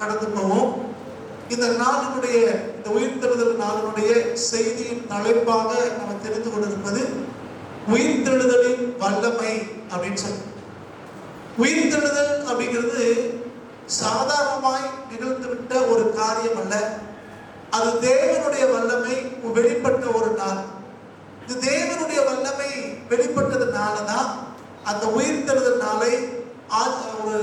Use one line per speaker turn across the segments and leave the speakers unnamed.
கடந்து போவோம். இந்த நாளினுடைய, இந்த உயிர்த்தெழுதல் நாளினுடைய செய்தியின் தலைப்பாக நம்ம தெரிந்து கொண்டிருப்பது உயிர்த்தெழுதலின் வல்லமை அப்படின்னு சொல்லி. உயிர்த்தெழுதல் அப்படிங்கிறது சாதாரணமாய் நிகழ்ந்துவிட்ட ஒரு காரியம் அல்ல. அது தேவனுடைய வல்லமை வெளிப்பட்ட ஒரு நாள். இது தேவனுடைய வல்லமை வெளிப்பட்டதுனால தான் அந்த உயிர்த்தெழுதல் நாளை ஒரு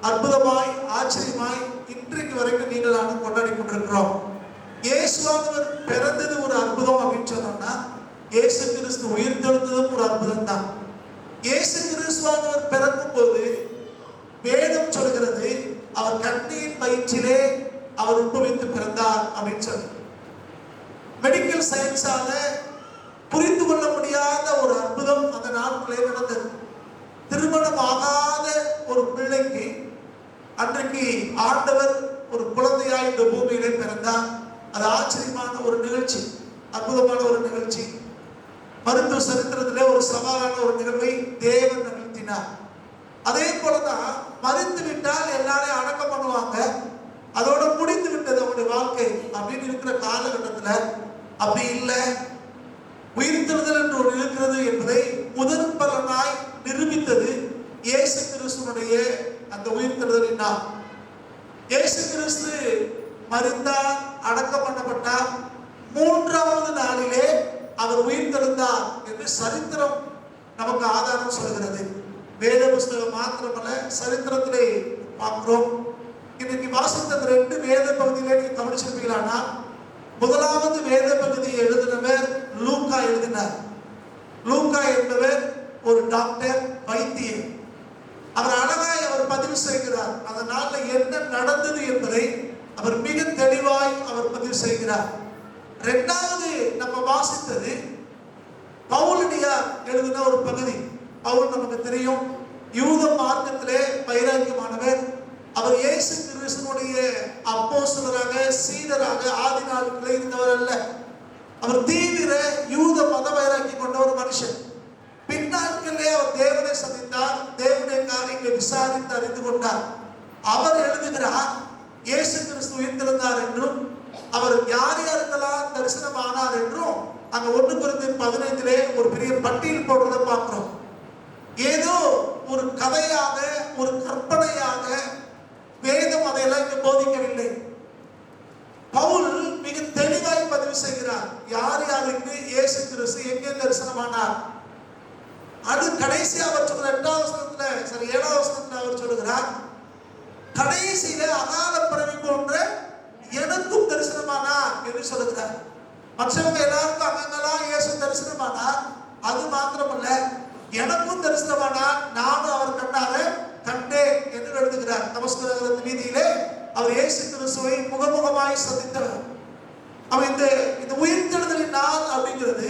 அற்புதமாய் ஆச்சரியமாய் இன்றைக்கு வரைக்கும் நீங்கள் நானும் கொண்டாடி கொண்டிருக்கிறோம். இயேசுவானவர் பிறந்தது ஒரு அற்புதம் அப்படின்னு சொன்னோம்னா, இயேசு கிறிஸ்து உயிர்த்தெழுந்ததும் ஒரு அற்புதம் தான். இயேசு கிறிஸ்துவானவர் பிறக்கும் போது வேதம் சொல்கிறது, அவர் கன்னியின் வயிற்றிலே அவர் உட்பவித்து பிறந்தார் அப்படின்னு சொல்லி. மெடிக்கல் சயின்ஸால புரிந்து கொள்ள முடியாத ஒரு அற்புதம் அந்த நாட்களே நடந்தது. திருமணம் ஆகாத ஒரு பிள்ளைக்கு அன்றைக்கு ஆண்டவர் ஒரு குழந்தையாய் இந்த பூமியிலே பிறந்தார். அது ஆச்சரியமான ஒரு நிகழ்ச்சி, அற்புதமான ஒரு நிகழ்ச்சி. மருத்துவ சரித்திரத்திலே ஒரு சவாலான ஒரு நிகழ்வை தேவன் நிகழ்த்தினார். அதே போலதான் மறித்து விட்டால் எல்லாரையும் அடக்கம் பண்ணுவாங்க, அதோட முடிந்து விட்டது அவருடைய வாழ்க்கை அப்படின்னு இருக்கிற காலகட்டத்துல அப்படி இல்லை. உயிர்த்தெழுதல் என்று ஒன்று இருக்கிறது என்பதை முதல் பலனாய் நிரூபித்தது இயேசு கிறிஸ்துவனுடைய அந்த உயிர்த்தெழுதலின் நாள். இயேசு கிறிஸ்து மரித்தார், அடக்கம் பண்ணப்பட்டார். மூன்றாவது நாளிலே அவர் உயிர்த்தெழுந்தார் என்று சரித்திரம் நமக்கு ஆதாரம் சொல்கிறது. வேத புஸ்தகம் மாத்திரமல்ல, சரித்திரத்திலே பார்க்கிறோம். இன்னைக்கு வாசித்த 2 வேத பகுதியிலே நீங்க கவனிச்சிருப்பீங்களானா, முதலாவது வேத பகுதியை எழுதினவர் லூக்கா எழுதினார். லூக்கா என்பவர் ஒரு டாக்டர், வைத்தியர். அவர் அழகாய் அவர் பதிவு செய்கிறார். அந்த நாளில் என்ன நடந்தது என்பதை அவர் மிக தெளிவாய் அவர் பதிவு செய்கிறார். 2வது நம்ம வாசித்தது பவுலடியார் எழுதின ஒரு பகுதி. பவுல் நமக்கு தெரியும், யூத மார்க்கத்திலே வைராக்கியமானவர். அவர் இயேசு கிறிஸ்துவினுடைய அப்போஸ்தலராக, சீடராக ஆதி நாட்களில் இருந்தவர் அல்ல. அவர் தீவிர யூத மத வைராக்கியம் கொண்ட ஒரு மனுஷன். பின்னாட்களிலே அவர் தேவனை சந்தித்தார், தேவனுடைய காரியங்களை விசாரித்து அறிந்து கொண்டார். அவர் எழுதுகிறார், இயேசு கிறிஸ்து உயிர்த்தெழுந்தார் என்றும் அவர் யார் யாருக்கெல்லாம் தரிசனமானார் என்றும் அங்க 1 கொரிந்தியர் 15 ஒரு பெரிய பட்டியல் போடுறதை பார்க்கிறோம். ஏதோ ஒரு கதையாக, ஒரு கற்பனையாக வேதம் அதையெல்லாம் இங்கு போதிக்கவில்லை. பவுல் மிக தெளிவாய் பதிவு செய்கிறார், யார் யாருக்கு இயேசு கிறிஸ்து எங்கே தரிசனமானார். அது கடைசி அவர் சொல்ற 8வது வசனத்துல, 7வது வசனத்துல அவர் சொல்லுகிறார், கடைசியில அகால பிறவி போன்ற எனக்கும் தரிசனமானார் என்று சொல்லுகிறார். மற்றவங்க எல்லாருக்கும் அங்கெல்லாம் இயேசு தரிசனமானார், அது மாத்திரமல்ல எனக்கும் தரிசனமானார், நானும் அவர் கண்ணால கண்டேன் என்று எழுதுகிறார். நமஸ்கார வீதியிலே அவர் இயேசு கிறிஸ்துவை முகமுகமாய் சந்தித்தவர். அவர் இந்த உயிர்த்தெழுதலின் நாள் அப்படிங்கிறது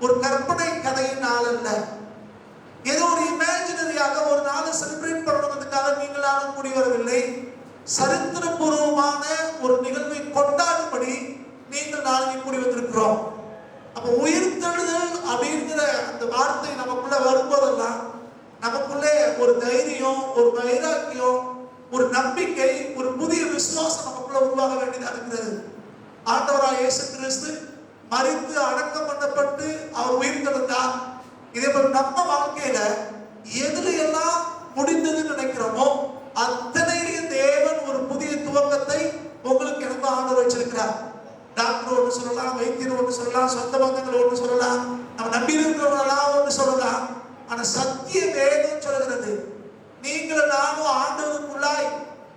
ஒரு கற்பனை கதையின் நாள் அல்ல. ஏதோ ஒரு இமேஜினரியாக ஒரு நாளை செலிப்ரேட் பண்ணுவதற்காக நீங்களாலும் கூடி வரவில்லை. சரித்திரபூர்வமான ஒரு நிகழ்வை கொண்டாடும்படி நீங்கள் நாளைக்கு கூடி வந்திருக்கிறோம். அப்ப உயிர்த்தெழுதல் அப்படிங்கிற அந்த வார்த்தை நமக்குள்ள வரும்போதெல்லாம் நமக்குள்ளே ஒரு தைரியம், ஒரு வைராக்கியம், ஒரு நம்பிக்கை, ஒரு புதிய விசுவாசம் நமக்குள்ள உருவாக வேண்டியதாக இருக்கிறது. ஆண்டவராக இயேசு கிறிஸ்து மரித்து அடக்கம் பண்ணப்பட்டு அவர் உயிர்த்தெழுந்தார். இதே போல நம்ம வாழ்க்கையில எதுல எல்லாம் முடிந்ததுன்னு நினைக்கிறோமோ அத்தனையிலும் தேவன் ஒரு புதிய துவக்கத்தை உங்களுக்கு எனக்கு ஆண்டவர் வச்சிருக்கிறார். டாக்டர் ஒன்று சொல்லலாம், வைத்தியர் ஒன்று சொல்லலாம், சொந்த பந்தங்கள் ஒன்று சொல்லலாம், நம்ம நம்பி இருக்கிறவங்களெல்லாம் ஒன்று சொல்லலாம். ஆனா சத்திய வேதம் சொல்கிறது, நீங்களும் நானும் ஆண்டவருக்குள்ளாய்,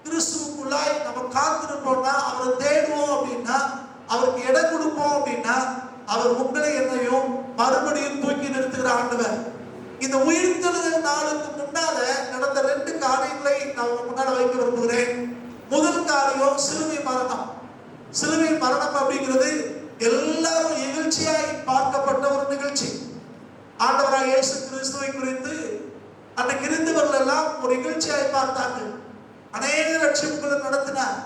கிறிஸ்துவுக்குள்ளாய் நம்ம காத்திருப்போம்னா, அவரை தேடுவோம் அப்படின்னா, அவருக்கு இடம் கொடுப்போம் அப்படின்னா, அவர் உங்களை என்னையும் மறுபடியும் தூக்கி நிறுத்துகிற ஆண்டவர். இந்த உயிர்த்தெழுதல் நாளுக்கு முன்னால நடந்த 2 காரியங்களை நான் முன்னால வைக்க விரும்புகிறேன். முதல் காரியம் சிலுவை மரணம். சிலுவை மரணம் அப்படிங்கிறது எல்லாரும் நிகழ்ச்சியாய் பார்க்கப்பட்ட ஒரு நிகழ்ச்சி. ஆண்டவராக இயேசு கிறிஸ்துவை குறித்து அன்னைக்கு இருந்தவர்கள் எல்லாம் ஒரு நிகழ்ச்சியாய் பார்த்தார்கள். அநேக ரட்சிப்புகளை நடத்தினார்,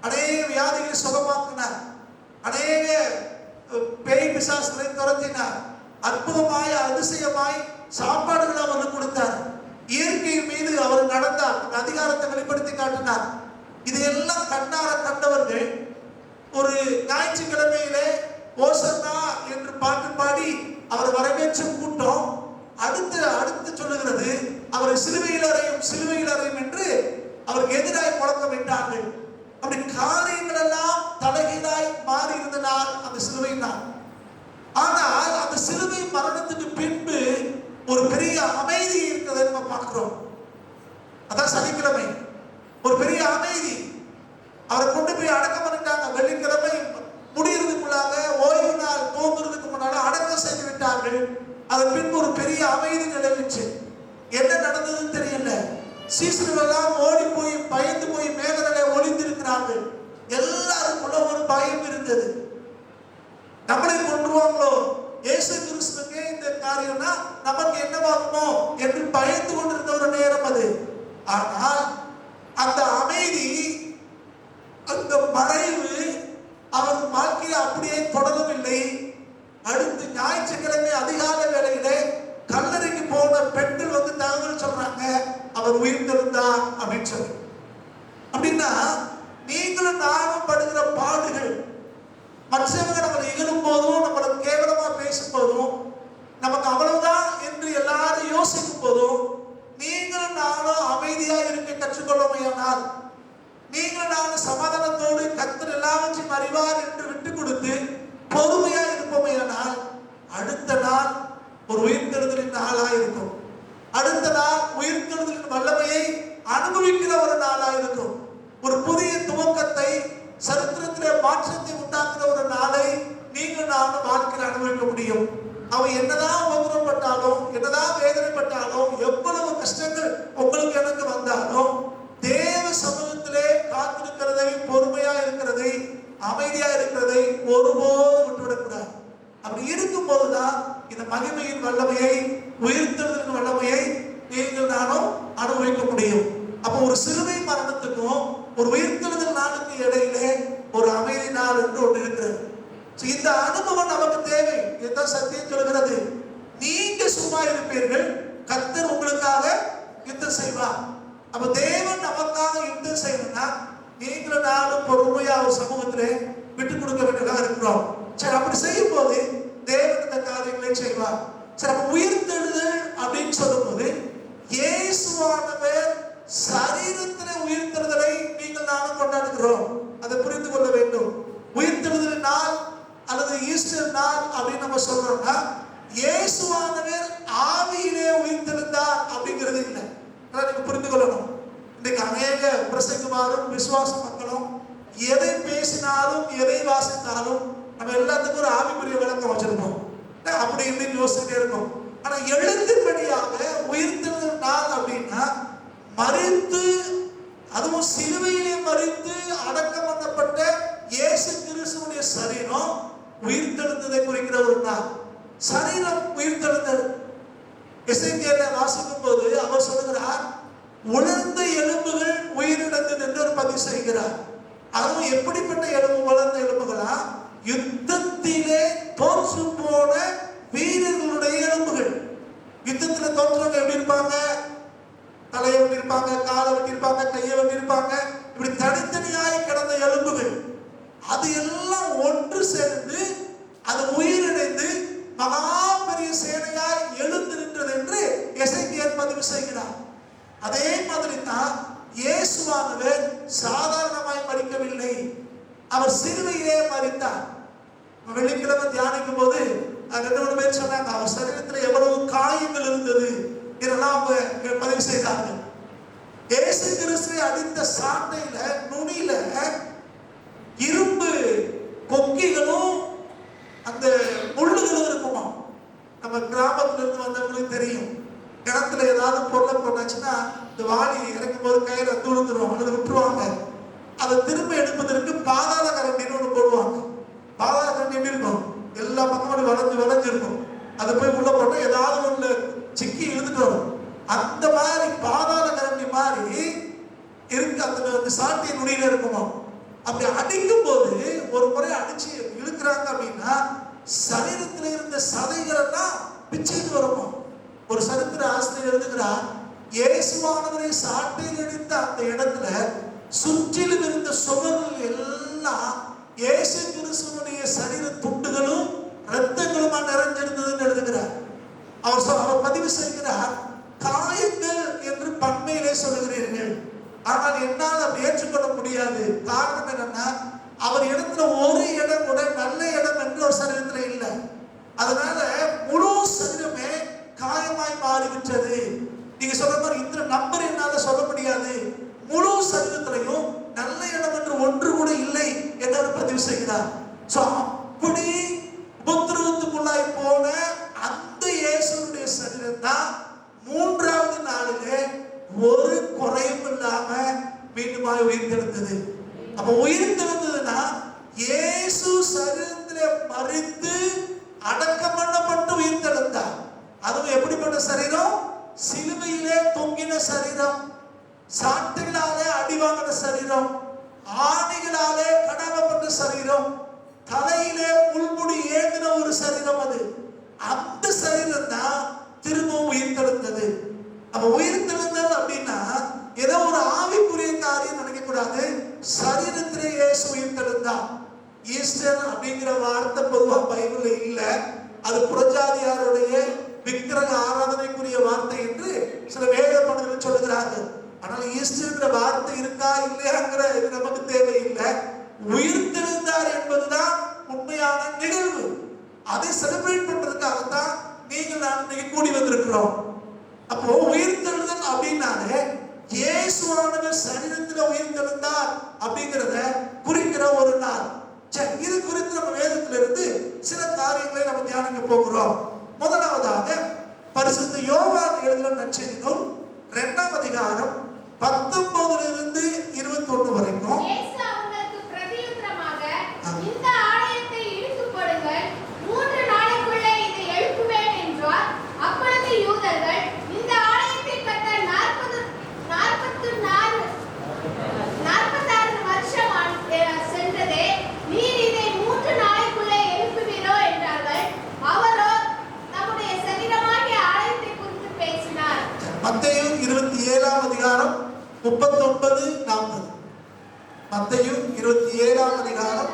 அநேக வியாதிகளை சுகமாக்கினார், அநேக பேய் பிசாசுகளை துரத்தினார், அற்புதமாய் அதிசயமாய் சாப்பாடுகளை அவருக்கு கொடுத்தார், இயற்கையின் மீது அவர் நடந்தார், அதிகாரத்தை வெளிப்படுத்தி காட்டினார். இதையெல்லாம் கண்ணா ஒரு ஞாயிற்றுக்கிழமையிலே ஓசன்னா என்று பாட்டு பாடி அவர் வரவேற்ற கூட்டம் அடுத்து சொல்லுகிறது அவரை சிலுவையில் அறையும் என்று அவருக்கு எதிராக முழக்கமிட்டார்கள். அப்படி காரியங்கள் எல்லாம் தலைகீழாய் மாறி இருந்த நாள் அந்த சிலுவை நாள். ஆனால் அந்த சிலுவை மரணத்துக்கு பின்பு ஒரு பெரிய அமைதி இருக்கிறதை நம்ம பார்க்கிறோம். அதான் சனிக்கிழமை ஒரு பெரிய அமைதி. அவரை கொண்டு போய் அடக்கம் பண்ணிட்டாங்க. வெள்ளிக்கிழமை முடியறதுக்குள்ளாக ஓய்வு நாள் தோங்குறதுக்கு முன்னால அடக்கம் செய்து விட்டார்கள். அதன் பின்பு ஒரு பெரிய அமைதி நிலவிச்சு. என்ன நடந்ததுன்னு தெரியல. சீசர்கள் எல்லாம் ஓடி போய் பயந்து போய் மேகநிலை ஒளிந்திருக்கிறார்கள். எல்லாருக்குள்ள ஒரு பயம் இருந்தது. நம்மளை கொன்றுவாங்களோ, இயேசு கிறிஸ்துவுக்கு இந்த காரியம்னா நமக்கு என்னவாகுமோ என்று பயந்து கொண்டிருந்த ஒரு நேரம் அது. ஆனால் அந்த அமைதி, அந்த மறைவு அவர் வாழ்க்கையை அப்படியே தொடரவில்லை. அடுத்து ஞாயிற்றுக்கிழமை அதிகாலை வேளையிலே கல்லறைக்கு போன பெண்கள் வந்து தகவல் சொல்றாங்க, அவர் உயிர்த்தெழுந்தார் அப்படின்னு சொல்லி. அப்படின்னா நீங்களும் நானும் படுகிற பாடுகள், மற்றவங்க நம்மளை இகழும் போதும் நம்மளை கேவலமா பேசும் போதும் நமக்கு அவ்வளவுதான் என்று எல்லாரும் யோசிக்கும் போதும் நீங்களும் நானும் அமைதியா இருக்க கற்றுக்கொள்ளுமையானால், நீங்களும் நானும் சமாதானத்தோடு கர்த்தர் எல்லாவற்றையும் அறிவார் என்று விட்டு கொடுத்து பொறுமையா இருப்போமையானால் அடுத்த நாள் ஒரு உயிர்த்தெழுதலின் நாளா இருக்கும். அடுத்த நாள் உயிர்த்தெழுதலின் வல்லமையை அனுபவிக்கிற ஒரு நாளா இருக்கும். ஒரு புதிய துவக்கத்தை, சரித்திரத்திலே மாற்றத்தை உண்டாக்குற ஒரு நாளை நீங்கள் நானும் வாழ்க்கையில் அனுபவிக்க முடியும். அவன் என்னதான் உபத்திரப்பட்டாலும், என்னதான் வேதனைப்பட்டாலும், எவ்வளவு கஷ்டங்கள் உங்களுக்கு எனக்கு வந்தாலும் தேவ சமூகத்திலே காத்திருக்கிறதை, பொறுமையா இருக்கிறதை, அமைதியா இருக்கிறதை ஒருபோதும் விட்டுவிடக்கூடாது. அப்படி இருக்கும் போதுதான் இந்த மகிமையின் வல்லமையை, உயிர்த்தெழுதலின் வல்லமையை நீங்கள் நானும் அனுபவிக்க முடியும். அப்போ ஒரு சிலுவை மரணத்துக்கும் ஒரு உயிர்த்தெழுதல் நாளுக்கு இடையிலே ஒரு அமைதி நாள் என்று ஒன்று இருக்கிறது. இந்த அனுபவம் நமக்கு தேவை. இதுதான் சத்தியம் சொல்கிறது. நீங்க சும்மா இருப்பீர்கள், கர்த்தர் உங்களுக்காக யுத்தம் செய்வார். அப்ப தேவன் நமக்காக யுத்தம் செய்யணும்னா நீங்களும் நானும் பொறுமையா ஒரு சமூகத்திலே விட்டு கொடுக்க வேண்டியதாக இருக்கிறோம். சரி, அப்படி செய்யும் போது தேவன் இந்த காரியங்களை செய்வார். சரி, அப்ப உயிர்த்தெழுதல் அப்படின்னு சொல்லும் போது இயேசுவானவர் சரீரத்திலே உயிர்த்தெழுதலை நீங்கள் நானும் கொண்டாடுகிறோம். அதை புரிந்து கொள்ள வேண்டும். உயிர்த்தெழுதல் நாள் அல்லது ஈஸ்டர் நாள் அப்படின்னு நம்ம சொல்றோம்னா இயேசுவானவர் ஆவியிலே உயிர்த்தெழுந்தார் அப்படிங்கிறது இல்லை. நீங்க புரிந்து கொள்ளணும். இன்னைக்கு அநேக பிரசங்கமாரும் விசுவாச மக்களும் எதை பேசினாலும் எதை வாசித்தாலும் நம்ம எல்லாத்துக்கும் ஒரு ஆவிக்குரிய விளக்கம் வச்சிருக்கோம். அப்படி இப்படின்னு யோசிச்சுட்டே இருக்கும். ஆனா எழுத்தின்படியாக உயிர்த்தெழுதல் நாள் அப்படின்னா மரித்து, அதுவும் சிலுவையிலே மரித்து அடக்கம் பண்ணப்பட்ட இயேசு கிறிஸ்துவுடைய சரீரம் உயிர்த்தெழுந்ததை குறிக்கிற ஒரு நாள். சரீரம் உயிர்த்தெழுந்தது. எசேக்கியேலை வாசிக்கும் போது அவர் சொல்லுகிறார், உலர்ந்த எலும்புகள் உயிரிழந்தது என்று ஒரு பதிவு செய்கிறார். அதுவும் எப்படிப்பட்ட எலும்பு? வளர்ந்த எலும்புகளா? யுத்தத்திலே தோற்று போன வீரர்களுடைய எலும்புகள். யுத்தத்தில் தோற்றவங்க எப்படி இருப்பாங்க? தலையை வெட்டிருப்பாங்க, காலை வெட்டிருப்பாங்க, கையை வெட்டிருப்பாங்க. இப்படி தனித்தனியாய் கிடந்த எலும்புகள் அது எல்லாம் ஒன்று சேர்ந்து அது உயிரிழந்து மகா பெரிய சேனையாய் எழுந்து நின்றது என்று எசேக்கியேல் பதிவு செய்கிறார். அதே மாதிரி தான் இயேசுவானவர் சாதாரணமாய் மரிக்கவில்லை. அவர் சிலுவையிலே மரித்தார். வெள்ளிக்கிழமை தியானிக்கும் போது 2 பேர் சொன்னாங்க, அவர் சரீரத்தில் எவ்வளவு காயங்கள் இருந்தது இதெல்லாம் அவங்க பதிவு செய்தார்கள். இயேசு கிறிஸ்துவை அடித்த சாட்டையில, நுனியில இரும்பு கொக்கிகளும் அந்த முள்ளுகளும் இருக்குமா. நம்ம கிராமத்துல இருந்து வந்தவங்களுக்கு தெரியும். கிணத்துல ஏதாவது பொருளை போட்டாச்சுன்னா இந்த வாளி இறக்கும் போது கையில தூழ்ந்துருவாங்க அல்லது விட்டுருவாங்க. அதை திரும்ப எடுப்பதற்கு பாதாள கரண்டின்னு ஒன்று போடுவாங்க. பாதாள கரண்டி எப்படி இருக்கும்? எல்லா பக்கமும் வளைஞ்சிருக்கும். அதை போய் உள்ள போட்டா ஏதாவது ஒன்று சிக்கி இழுத்துட்டு வரும். அந்த மாதிரி பாதாள கரண்டி மாதிரி இருக்கு அந்த சாட்டிய நுனியில இருக்குமா. அப்படி அடிக்கும் போது ஒரு முறை அடிச்சு இழுக்கிறாங்க அப்படின்னா சரீரத்தில் இருந்த சதைகள் எல்லாம் பிச்சுட்டு வருமா. ஒரு சரித்திர ஆசிரியர் எழுதுகிறார், இயேசுவானவரை சாட்டையில் அடித்த அந்த இடத்துல சுற்றிலும் இருந்த சுவர்கள் எல்லாம் இயேசு கிறிஸ்துவனுடைய சரீர துண்டுகளும் இரத்தங்களுமா நிறைஞ்சிருந்ததுன்னு எழுதுகிறார். அவர் பதிவு செய்கிறார், காயங்கள் என்று பன்மையிலே சொல்லுகிறீர்கள், ஆனால் என்னால் அதை ஏற்றுக்கொள்ள முடியாது. காரணம் என்னன்னா, அவர் இடத்துல ஒரு இடம் கூட நல்ல இடம் என்று ஒரு சரீரத்துல இல்லை. அதனால முழு சரீரமே காயமாய் மாறிவிட்டது. நீங்க சொல்ற மாதிரி இந்த நம்பர் என்னால சொல்ல முடியாது, முழு சரீரத்திலையும் நல்ல இடம் என்று ஒன்று கூட இல்லை என்று அவர் பதிவு செய்கிறார். அப்படி உபத்திரவத்துக்குள்ளாய் போன அந்த இயேசுடைய சரீரம் தான் மூன்றாவது நாளிலே ஒரு குறையும் இல்லாம மீண்டுமாய் உயிர்த்தெழுந்தது. அப்ப உயிர்த்தெழுந்ததுன்னா இயேசு சரீரத்திலே மரித்து அடக்கம் பண்ணப்பட்டு உயிர்த்தெழுந்தார். அதுவும் எப்படிப்பட்ட சரீரம்? சிலுவையிலே தொங்கின சரீரம், சாட்டைகளாலே அடிவாங்கின சரீரம், ஆணிகளாலே கடாவப்பட்ட சரீரம், தலையிலே முள்முடி ஏந்தின ஒரு சரீரம். அது அந்த சரீரம் தான் திரும்பவும் உயிர்த்தெழுந்தது. அப்ப உயிர்த்தெழுந்தல் அப்படின்னா ஏதோ ஒரு ஆவிக்குரிய காரியம் நினைக்க கூடாது. சரீரத்திலே இயேசு உயிர்த்தெழுந்தார். ஈஸ்டர் அப்படிங்கிற வார்த்தை பொதுவா பைபிள்ல இல்ல, அது புறஜாதியாருடைய விக்கிரக ஆராதனைக்குரிய வார்த்தை என்று சில வேத பண்டிதர்கள் சொல்லுகிறார்கள். ஆனால் ஈஸ்டர்ங்கிற வார்த்தை இருக்கா இல்லையாங்கிற இது நமக்கு தேவையில்லை. உயிர்த்தெழுந்தார் என்பதுதான் உண்மையான நிகழ்வு. அதை செலிப்ரேட் பண்றதுக்காகத்தான் நீங்கள் நான் இன்னைக்கு கூடி வந்திருக்கிறோம். அப்போ உயிர்த்தெழுதல் அப்படின்னாலே இயேசுவானவர் சரீரத்தில் உயிர்த்தெழுந்தார் அப்படிங்கிறத குறிக்கிற ஒரு நாள். இது குறித்து நம்ம வேதத்திலிருந்து சில காரியங்களை நம்ம தியானிக்க போகிறோம். முதலாவதாக பரிசுத்த யோவான் எழுதின நற்செய்தி நூல் 2ஆம் அதிகாரம் 19 21 வரைக்கும்.
இயேசு அவங்களுக்கு பிரதியுத்தரமாக, இந்த ஆலயத்தை இடித்து போடுங்கள், 3 நாளைக்குள்ளே இதை எழுப்புவேன் என்றார். அப்பொழுது யூதர்கள், இந்த ஆலயத்தை கட்ட 46 வருஷம் சென்றதே, நீர் இதை 3 நாளைக்குள்ளே எழுப்புவீரோ என்றார்கள். அவரோ நம்முடைய சரீரமாகிய ஆலயத்தை குறித்து பேசினார்.
மத்தேயு 27ஆம் அதிகாரம் 39 40. மத்தேயு 27ஆம் அதிகாரம்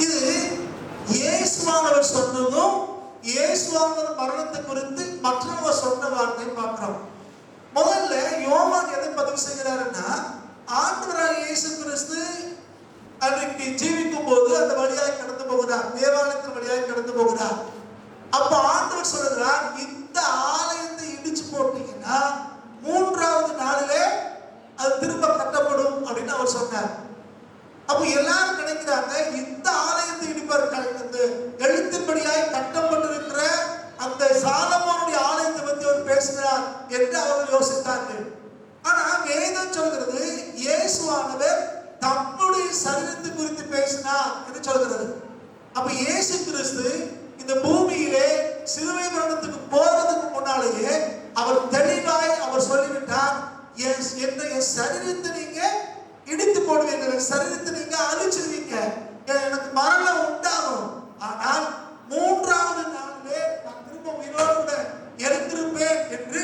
இது இயேசுவானவர் சொன்னதும் இயேசுவானவர் மரணத்தை குறித்து மற்றவர் சொன்ன வார்த்தை பார்க்கிறோம். முதல்ல யோவான் எதை பதிவு செய்கிறாருன்னா, ஆண்டவராக இயேசு கிறிஸ்து அன்றைக்கு ஜீவிக்கும் போது அந்த வழியாக கடந்து போகிறார், தேவாலயத்தின் வழியாக கடந்து போகிறார். அப்ப ஆண்டவர் சொல்கிறார், இந்த ஆலயத்தை இடிச்சு போட்டீங்கன்னா 3ஆவது நாளிலே அது திரும்ப கட்டப்படும் அப்படின்னு அவர் சொன்னார். அப்ப எல்லாரும் நினைக்கிறாங்க, இந்த ஆலயத்தை இடிப்பார்கள், அந்த எழுத்தின்படியாய் கட்டப்பட்டிருக்கிற அந்த சாலமோனுடைய ஆலயத்தை பற்றி அவர் பேசுகிறார் என்று அவர்கள் யோசித்தார்கள். ஆனா வேதம் சொல்கிறது, இயேசுவானவர் தம்முடைய சரீரத்தை குறித்து பேசினார் என்று சொல்கிறது. அப்ப இயேசு கிறிஸ்து இந்த பூமியிலே சிலுவை மரணத்துக்கு போறதுக்கு முன்னாலேயே அவர் தெளிவாய் அவர் சொல்லிவிட்டார், என் சரீரத்தை நீங்க இடித்து போடுவீங்க, சரீரத்தை நீங்க அழிச்சிருவீங்க, எனக்கு மரணம் உண்டாகும், ஆனால் 3ஆவது நாளிலே நான் திரும்ப உயிரோடு எழுந்திருப்பேன் என்று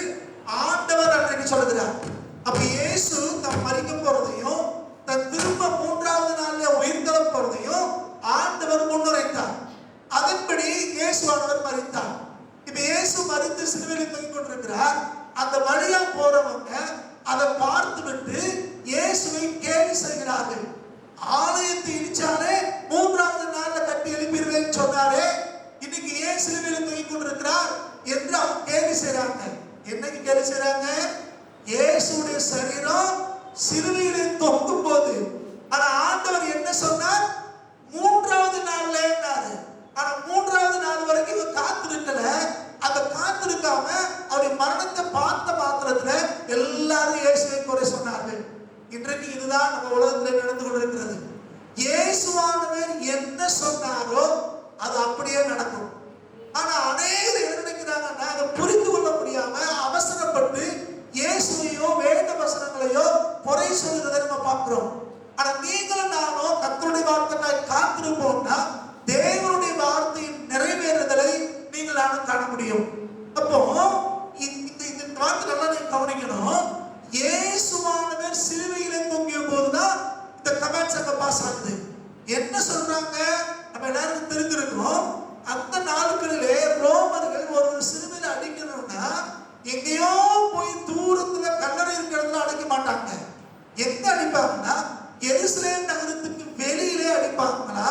ஆண்டவர் அன்றைக்கு சொல்லுகிறார். அப்ப இயேசு தம் மரிக்க போறதையும் தன் திரும்ப 3ஆவது நாளிலே உயிர்த்தெழ போறதையும் ஆண்டவர் முன்னுரைத்தார். அதன்படி இயேசுவானவர் மரித்தார். இப்ப இயேசு மரித்து சிலுவையில் தொங்கிக் கொண்டிருக்கிறார். அந்த வழியா போறவங்க அதை பார்த்து விட்டு இயேசுவை கேலி செய்கிறார்கள். ஆலயத்தை இடிச்சாலே 3ஆவது நாள்ல கட்டி எழுப்பிடுவேன்னு சொன்னாரே, இன்னைக்கு ஏன் சிலுவையில் தொங்கிக் கொண்டிருக்கிறார் என்று அவங்க கேலி செய்றாங்க. என்னைக்கு கேலி செய்றாங்க? இயேசுடைய சரீரம் சிலுவையிலே தொங்கும் போது. ஆனா ஆண்டவர் என்ன சொன்னார்? 3ஆவது நாள்ல என்னாரு? ஆனா 3ஆவது நாள் வரைக்கும் இவங்க காத்திருக்கல. அந்த காத்திருக்காம அவருடைய மரணத்தை பார்த்த மாத்திரத்துல எல்லாரும் இயேசுவை குறை சொன்னார்கள். இன்றைக்கு இதுதான் நம்ம உலகத்தில் நடந்து கொண்டிருக்கிறது. இயேசுவானவர் என்ன சொன்னாரோ அது அப்படியே நடக்கும். ஆனா அநேகர் என்ன நினைக்கிறாங்கன்னா, அதை புரிந்து கொள்ள முடியாம அவசரப்பட்டு இயேசுவையோ வேத வசனங்களையோ குறை சொல்லுறதை நம்ம பார்க்கிறோம். ஆனா நீங்களும் நானும் கர்த்தருடைய வார்த்தைக்காய் காத்திருப்போம்னா தேவ என்ன சொல்றாங்க? நம்ம எல்லாருக்கும் தெரிஞ்சிருக்கோம். அந்த நாட்களிலே ரோமர்கள் ஒரு சிலுவையில அடிக்கணும்னா எங்கேயோ போய் தூரத்துல கல்லறை இருக்கிறதுல அடிக்க மாட்டாங்க. எங்க அடிப்பாங்கன்னா எருசலேம் நகரத்துக்கு வெளியிலே அடிப்பாங்களா,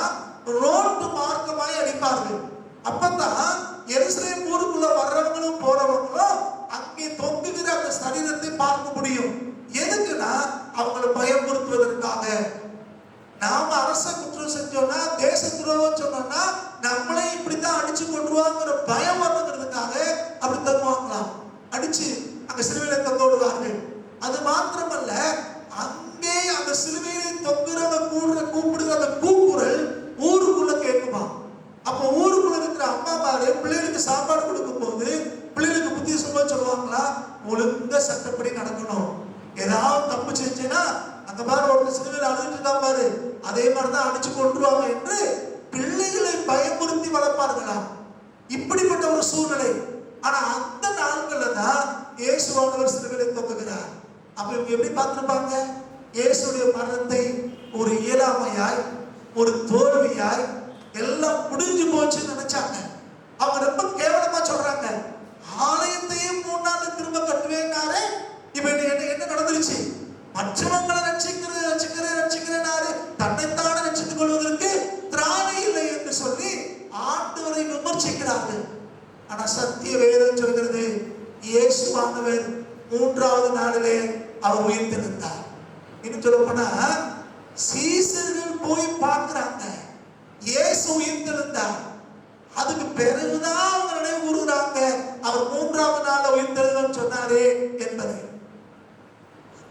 ரோட்டு மார்க்கமாய் அடிப்பார்கள். அப்பதான் எருசலேம் ஊருக்குள்ள வர்றவங்களும் போறவங்களும் அங்கே தொங்குகிற அந்த சரீரத்தை பார்க்க முடியும். எதுக்குன்னா அவங்களை பயமுறுத்துவதற்காக. நாம அரச குற்றம் செஞ்சோம்னா, தேச துரோகம் சொன்னோம்னா நம்மளே இப்படித்தான் அடிச்சு கொண்டுருவாங்கிற பயம் வரணுங்கிறதுக்காக அப்படி தங்குவாங்களாம். அடிச்சு அங்க சிலுவையில தொங்க விடுவார்கள். அது மாத்திரமல்ல, அங்கே அந்த சிலுவையில தொங்குறவங்க கூப்பிடுற அந்த கூக்குரல் ஊருக்குள்ள கேட்குமா. அப்ப ஊருக்குள்ள இருக்கிற அம்மா பாரு பிள்ளைகளுக்கு சாப்பாடு கொடுக்கும் போது பிள்ளைகளுக்கு புத்தி சொல்லுவாங்களா, ஒழுங்கா சட்டப்படி நடக்கணும். ஏதாவது தப்பு செஞ்சேன்னா அந்த மாதிரி ஒரு சிலுவையில் அழுதுட்டு இருக்கா பாரு, அதே மாதிரிதான் அடிச்சு கொண்டுருவாங்க என்று பிள்ளைகளை பயமுறுத்தி வளர்ப்பார்களா. இப்படிப்பட்ட ஒரு சூழ்நிலை. ஆனா அந்த நாட்கள்ல தான் இயேசுவானவர் சிலுவையில தொங்குகிறார். அப்ப இவங்க எப்படி பார்த்திருப்பாங்க? இயேசுடைய மரணத்தை ஒரு இயலாமையாய், ஒரு தோல்வியாய், எல்லாம் முடிஞ்சு போச்சுன்னு நினைச்சாங்க. அவங்க ரொம்ப கேவலமா சொல்றாங்க, ஆலயத்தையே 3 நாள் திரும்ப கட்டுவேன்னாரு, இப்ப என்ன நடந்துருச்சு? மற்றவங்களை ரட்சிக்கிறேனாரு, தன்னைத்தானே ரட்சித்துக் கொள்வதற்கு திராணி இல்லை என்று சொல்லி ஆண்டவரை விமர்சிக்கிறார்கள். ஆனா சத்திய வேதம் சொல்கிறது, இயேசுவானவர் 3வது நாளிலே அவர் உயிர்த்தெழுந்தார். இன்னும் சொல்ல போனா சீசர்கள் போய் பார்க்கிறாங்க, இயேசு உயிர்த்தெழுந்தார். அதுக்கு பிறகுதான் அவங்க நினைவு கூறுகிறாங்க, அவர் 3வது நாள் உயிர்த்தெழுந்தார் சொன்னாரே என்பதை.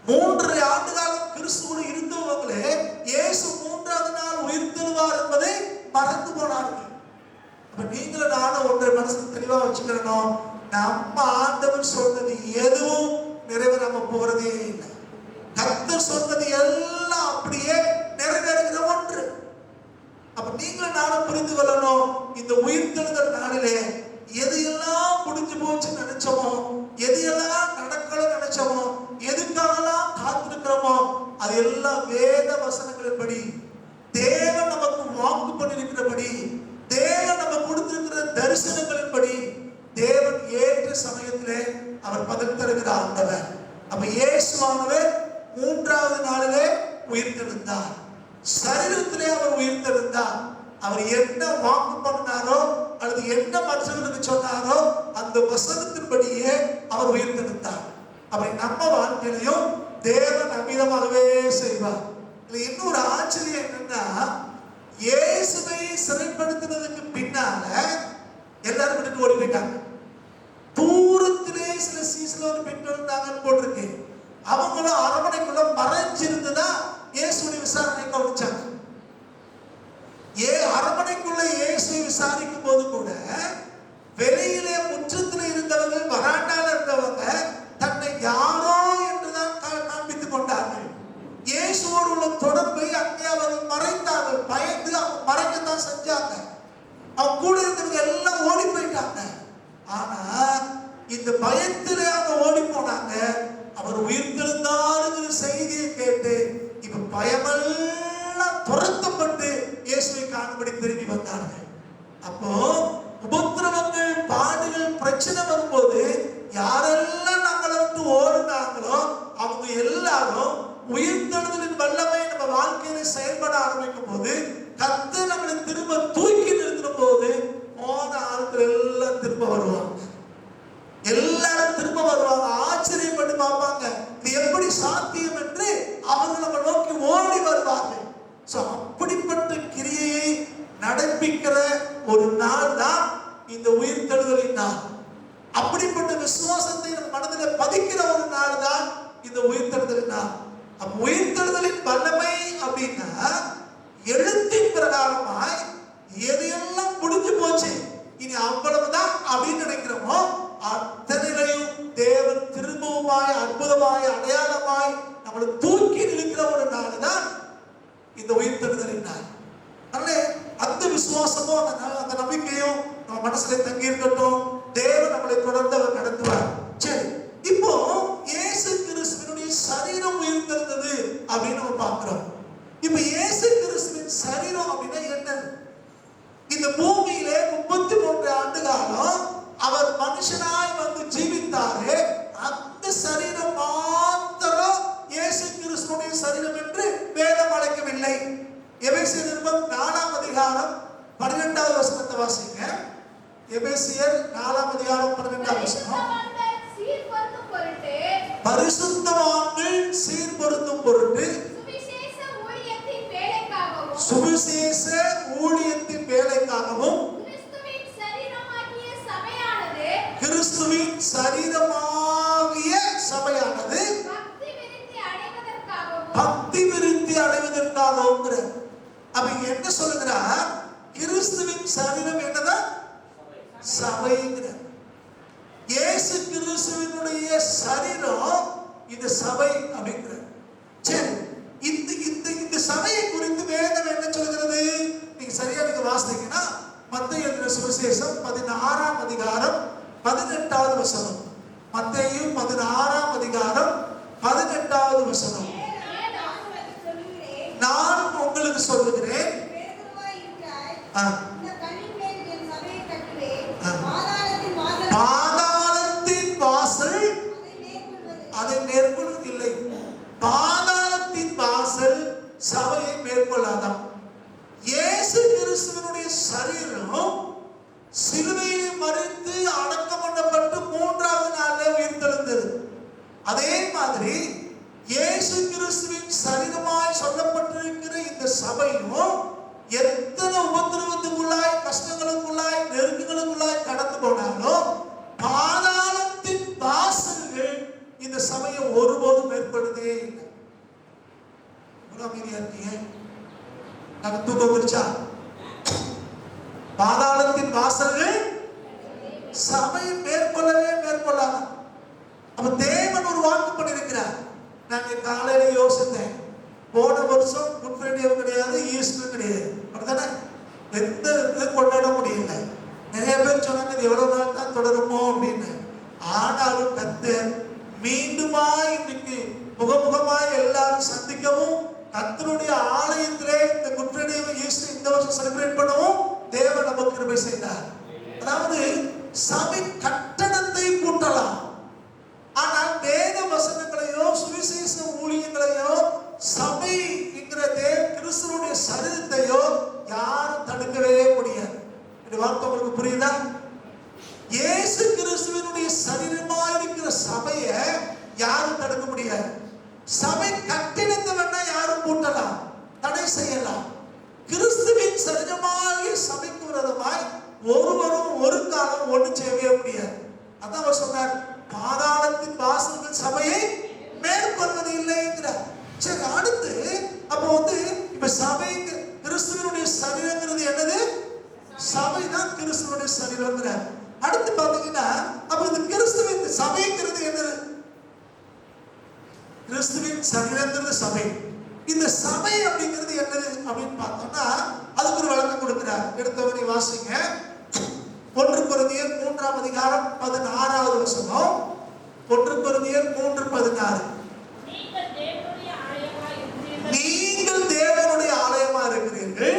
3 ஆண்டு காலம் கிறிஸ்துவோடு இருந்தவங்களே இயேசு 3வது நாள் உயிர்த்தெழுவார் என்பதை மறந்து போனார்கள். அப்ப நீங்களும் நானும் ஒன்றை மனசுக்கு தெளிவா வச்சுக்கணும், நம்ம ஆண்டவர் சொன்னது எதுவும் நிறைவேறாம போறதே இல்லை. கர்த்தர் சொன்னது எல்லாம் அப்படியே நிறைவேறுகிற ஒன்று. அப்ப நீங்களும் நானும் புரிந்து கொள்ளணும், இந்த உயிர்த்தெழுதல் நாளிலே எது எல்லாம் முடிஞ்சு போச்சுன்னு நினைச்சோமோ, எது எல்லாம் நடக்கணும்னு நினைச்சோமோ, எதுக்காகலாம் காத்திருக்கிறோமோ, அது எல்லாம் வேத வசனங்களின்படி, தேவன் நமக்கு வாக்கு பண்ணிருக்கிறபடி, தேவன் நம்ம கொடுத்திருக்கிற தரிசனங்களின்படி, தேவன் ஏற்ற சமயத்திலே அவர் பதில் தருகிற ஆண்டவர். அப்ப இயேசுவானவர் 3வது நாளிலே உயிர்த்தெழுந்தார். சரீரத்திலே அவர் உயிர்த்தெழுந்தார். அவர் என்ன வாக்கு பண்ணாரோ அல்லது என்ன மற்றவர்களுக்கு சொன்னாரோ அந்த வசனத்தின்படியே அவர் உயிர்த்தெழுந்தார். அப்ப நம்ம வாழ்க்கையிலையும் தேவன் அமிதமாகவே செய்வார். இதுல இன்னொரு ஆச்சரியம் என்னன்னா, இயேசுவை சிறைப்படுத்தினதுக்கு பின்னால எல்லாரும் விட்டு ஓடி போயிட்டாங்க. தூரத்திலே சில சீசலோடு பின்தொடர்ந்தாங்கன்னு போட்டிருக்கு. அவங்களும் அரமனைக்குள்ள மறைஞ்சிருந்துதான் இயேசுடைய விசாரணை கவனிச்சாங்க. அரமனைக்குள்ள இயேசுவை விசாரிக்கும் போது கூட வெளியிலே முற்றத்தில் இருந்தவர்கள், வராண்டால இருந்தவங்க தன்னை யாரோ என்றுதான் காண்பித்துக் கொண்டார்கள். இயேசுவோடு உள்ள தொடர்பை அங்கே அவர்கள் மறைத்தார்கள். பயந்து அவங்க மறைக்கத்தான் செஞ்சாங்க. அவங்க கூட இருந்தவங்க எல்லாம் ஓடி போயிட்டாங்க. ஆனா இந்த பயத்திலே அவங்க ஓடி போனாங்க. அவர் உயிர்த்தெழுந்தாருங்கிற செய்தியை கேட்டு இப்ப பயமெல்லாம் துரத்தப்பட்டு இயேசுவை காணும்படி திரும்பி வந்தார்கள். அப்போ உபத்திரவங்கள், பாடுகள், பிரச்சனை வரும்போது யாரெல்லாம் நம்மளை விட்டு ஓடுனாங்களோ அவங்க எல்லாரும் உயிர்த்தெழுதலின் வல்லமை நம்ம வாழ்க்கையில செயல்பட ஆரம்பிக்கும் போது, கர்த்தர் நம்மளை திரும்ப தூக்கி நிறுத்தும் போது போன ஆட்கள் எல்லாம் திரும்ப வருவாங்க. எல்லாரும் திரும்ப வருவாங்க. ஆச்சரியப்பட்டு பார்ப்பாங்க, இது எப்படி சாத்தியம் என்று அவர்கள் நம்ம நோக்கி ஓடி வருவார்கள். அப்படிப்பட்ட கிரியையை நடப்பிக்கிற ஒரு நாள் தான் இந்த உயிர்த்தெழுதலின் நாள். அப்படிப்பட்ட விசுவாசத்தை நம் மனதில் பதிக்கிற ஒரு நாள் தான் இந்த உயிர்த்தெழுதலின் நாள். அப்ப உயிர்த்தெழுதலின் வல்லமை அப்படின்னா எழுத்தின் பிரகாரமாய் எதையெல்லாம் முடிஞ்சு போச்சு இனி அவ்வளவுதான் அப்படின்னு நினைக்கிறோமோ அத்தனையும் தேவன் திரும்பவுமாய், அற்புதமாய், அடையாளமாய் நம்மளை தூக்கி நிற்கிற ஒரு நாள் தான் இந்த உயிர்த்தெழுதலின் நாள். அந்த விசுவாசமும் அந்த நம்பிக்கையும் நம்ம மனசுல தங்கி இருக்கட்டும். தேவன் நம்மளை தொடர்ந்து அவர் நடத்துவார். சரி, இப்போ இயேசு கிறிஸ்துவினுடைய சரீரம் உயிர்த்தெழுந்தது அப்படின்னு நம்ம பார்க்கிறோம். இப்ப இயேசு கிறிஸ்துவின் சரீரம் மனுஷனாய் வந்து ஜீவித்தாரே அந்த சரீரம் மாத்திரம் இயேசு கிறிஸ்துவின் சரீரம் என்று வேதம் அழைக்கவில்லை. எபேசியர் நிருபம் 4ஆம் அதிகாரம் 12வது வசனத்தை வாசிங்க. எபேசியர் 4ஆம் அதிகாரம் 12ஆம் வசனம். பரிசுத்தவான்கள் சீர்பொருந்தும் பொருட்டு சுவிசேஷ ஊழியத்தின் வேலைக்காகவும் கிறிஸ்துவின் சரீரமாகிய சபையானது பக்தி விருத்தி அடைவதற்காகவும். அப்ப என்ன சொல்லுகிறார்? கிறிஸ்துவின் சரீரம் என்னதான்? சபைங்கிற. இயேசு கிறிஸ்துவினுடைய சரீரம் இந்த சபை அப்படிங்கிற. சரி, இந்த சபையை குறித்து வேதம் என்ன சொல்கிறது? நீங்க சரியா நீங்க வாசித்தீங்கன்னா மத்தேயு எழுதின சுவிசேஷம் 16ஆம் அதிகாரம் 18வது வசனம். மத்தேயு 16ஆம் அதிகாரம் 18வது வசனம். நான் உங்களுக்கு சொல்லுகிறேன், பாதாளத்தின் வாசல் அதை மேற்கொள்வதில்லை. பாதாளத்தின் வாசல் சபையை மேற்கொள்ளாதான். இயேசு கிறிஸ்துவினுடைய சரீரம் சிலுவையை மறித்து அடக்கம் பண்ணப்பட்டு 3வது நாளிலே உயிர்த்தெழுந்தது. அதே மாதிரி இயேசு கிறிஸ்துவின் சரீரமாய் சொல்லப்பட்டிருக்கிற இந்த சபையும் எத்தனை உபத்திரவத்துக்குள்ளாய், கஷ்டங்களுக்குள்ளாய், நெருக்கங்களுக்குள்ளாய் கடந்து போனாலும் பாதாளத்தின் வாசல்கள் இந்த சபையை ஒருபோதும் மேற்படுதே இல்லை. அமைதியா இருக்கீங்க? நாங்க தூக்கம் குறிச்சா பாதாளத்தின் வாசல்கள் சபையை மேற்கொள்ளாத. அப்ப தேவன் ஒரு வாக்கு பண்ணியிருக்கிறார். நாங்க காலையில யோசித்தேன், போன வருஷம் குட் ஃப்ரைடே கிடையாது, ஈஸ்டர் கிடையாது, அப்படித்தானே? எந்த இது கொண்டாட முடியல. நிறைய பேர் சொன்னாங்க இது எவ்வளவு நாள் தான் தொடருமோ அப்படின்னு. ஆனாலும் கர்த்தர் மீண்டுமா இன்னைக்கு முகமுகமாய் எல்லாரும் சந்திக்கவும், கர்த்தருடைய ஆலயத்திலே இந்த குட் ஃப்ரைடே ஈஸ்டர் இந்த வருஷம் செலிப்ரேட் பண்ணவும் தேவன் நமக்கு கிருபை செய்தார். அதாவது சபை கட்டடத்தை பூட்டலாம், ஆனால் வேத வசனங்களையோ சுவிசேஷ ஊழியங்களையோ சபை என்கிற கிறிஸ்துவுடைய சரீரத்தையோ யாரும் தடுக்கவே முடியாது. இந்த வார்த்தை உங்களுக்கு புரியுதா? இயேசு கிறிஸ்துவினுடைய சரீரமா இருக்கிற சபையை யாரும் தடுக்க முடியாது. சபை கட்டிடத்தை வேணா யாரும் பூட்டலாம், தடை செய்யலாம். கிறிஸ்துவின் சரீரமாகிய சபைக்கு விரோதமாய் ஒருவரும் ஒரு காலம் ஒண்ணு செய்யவே முடியாது. அதான் அவர் சொன்னார், பாதாளத்தின் வாசல்கள் சபையை மேற்கொள்வது இல்லைங்கிறார். சரி, அடுத்து அப்ப இப்ப சபை கிறிஸ்துவனுடைய சரீரங்கிறது என்னது? சபை தான் கிறிஸ்துவனுடைய சரீரங்கிறார். அடுத்து பாத்தீங்கன்னா அப்ப இந்த கிறிஸ்துவின் சபைங்கிறது என்னது? கிறிஸ்துவின் சரீரங்கிறது சபை. இந்த சபை அப்படிங்கிறது என்னது அப்படின்னு பார்த்தோம்னா அதுக்கு ஒரு விளக்கம் கொடுக்கிறார். எடுத்தவரை வாசிங்க. 1 கொரிந்தியர் 3ஆம் அதிகாரம் 16வது வசனம். 1 கொரிந்தியர் 3:16. நீங்கள் தேவனுடைய ஆலயமா இருக்கிறீர்கள்,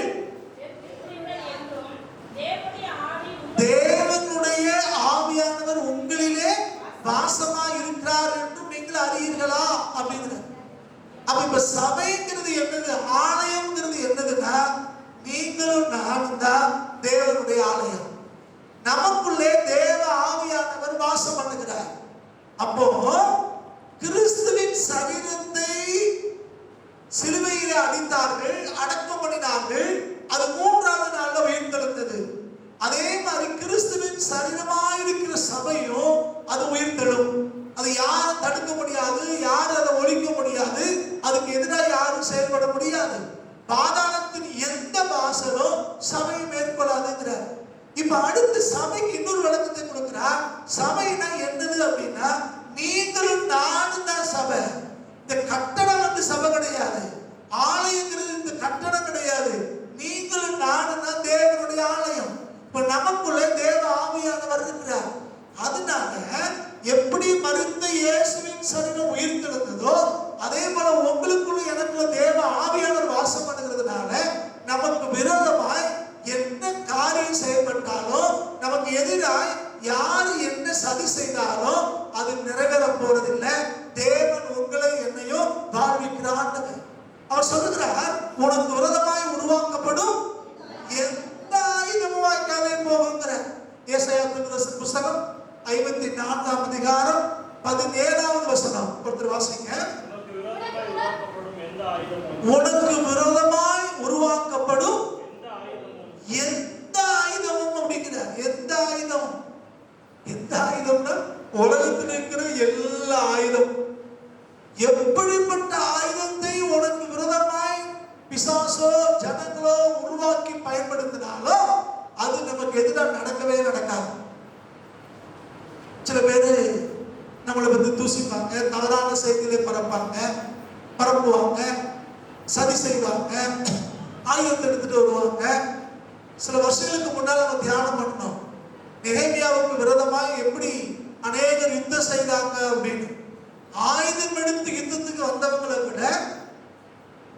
தேவனுடைய ஆவியானவர் உங்களிலே வாசமா இருக்கிறார் என்றும் நீங்கள் அறியீர்களா அப்படிங்கிறார். அப்ப இப்ப சபைங்கிறது என்னது, ஆலயம்ங்கிறது என்னதுன்னா நீங்களும் நானும் தான் தேவனுடைய ஆலயம். நமக்குள்ளே தேவ ஆவியானவர் வாசம் பண்ணுகிறார். அப்போ கிறிஸ்துவின் சரீரத்தை சிலுவையிலே அடித்தார்கள், அடக்கம் பண்ணினார்கள், அது 3வது நாள்ல உயிர்த்தெழுந்தது. அதே மாதிரி கிறிஸ்துவின் சரீரமாயிருக்கிற சபையும் அது உயிர்த்தெழும். அது யாரும் தடுக்க முடியாது, யாரும் அதை ஒழிக்க முடியாது, அதுக்கு எதிராக யாரும் செயல்பட முடியாது. பாதாளத்தின் எந்த வாசலும் சபையை மேற்கொள்ளாதுங்கிறார். இப்ப அடுத்து சபைக்கு இன்னொரு விளக்கத்தை கொடுக்கிறார். சபைனா என்னது அப்படின்னா நீங்களும் நானும் தான் சபை. இந்த கட்டடம் சபை கிடையாது, ஆலயங்கிறது இந்த கட்டடம் கிடையாது. நீங்களும் நானும் தான் தேவனுடைய ஆலயம். இப்ப நமக்குள்ள தேவ ஆவியானவர் இருக்கிறார். அதனால எப்படி மரித்த இயேசுவின் சரீரம் உயிர்த்தெழுந்ததோ அதே போல உங்களுக்குள்ள எனக்குள்ள தேவ ஆவியானவர் வாசம் பண்ணுகிறதுனால நமக்கு விரோதமாய் என்ன காரியம் செய்யப்பட்டாலும், நமக்கு எதிராய் யாரு என்ன எந்த ஆயுதம்னா உலகத்தில் இருக்கிற எல்லா ஆயுதம். எப்படிப்பட்ட ஆயுதத்தை உனக்கு விரோதமாய் பிசாசோ ஜனங்களோ உருவாக்கி பயன்படுத்தினாலோ அது நமக்கு எதிராக நடக்கவே நடக்காது. சில பேரு நம்மளை பத்தி தூசிப்பாங்க, தவறான செய்திகளை பரப்புவாங்க, சதி செய்வாங்க, ஆயுதத்தை எடுத்துட்டு வருவாங்க. சில வருஷங்களுக்கு முன்னால் நம்ம தியானம் பண்ணோம், நெகேமியாவுக்கு விரோதமாக எப்படி அநேகர் யுத்தம் செய்தாங்க அப்படின்னு. ஆயுதம் எடுத்து யுத்தத்துக்கு வந்தவங்களை விட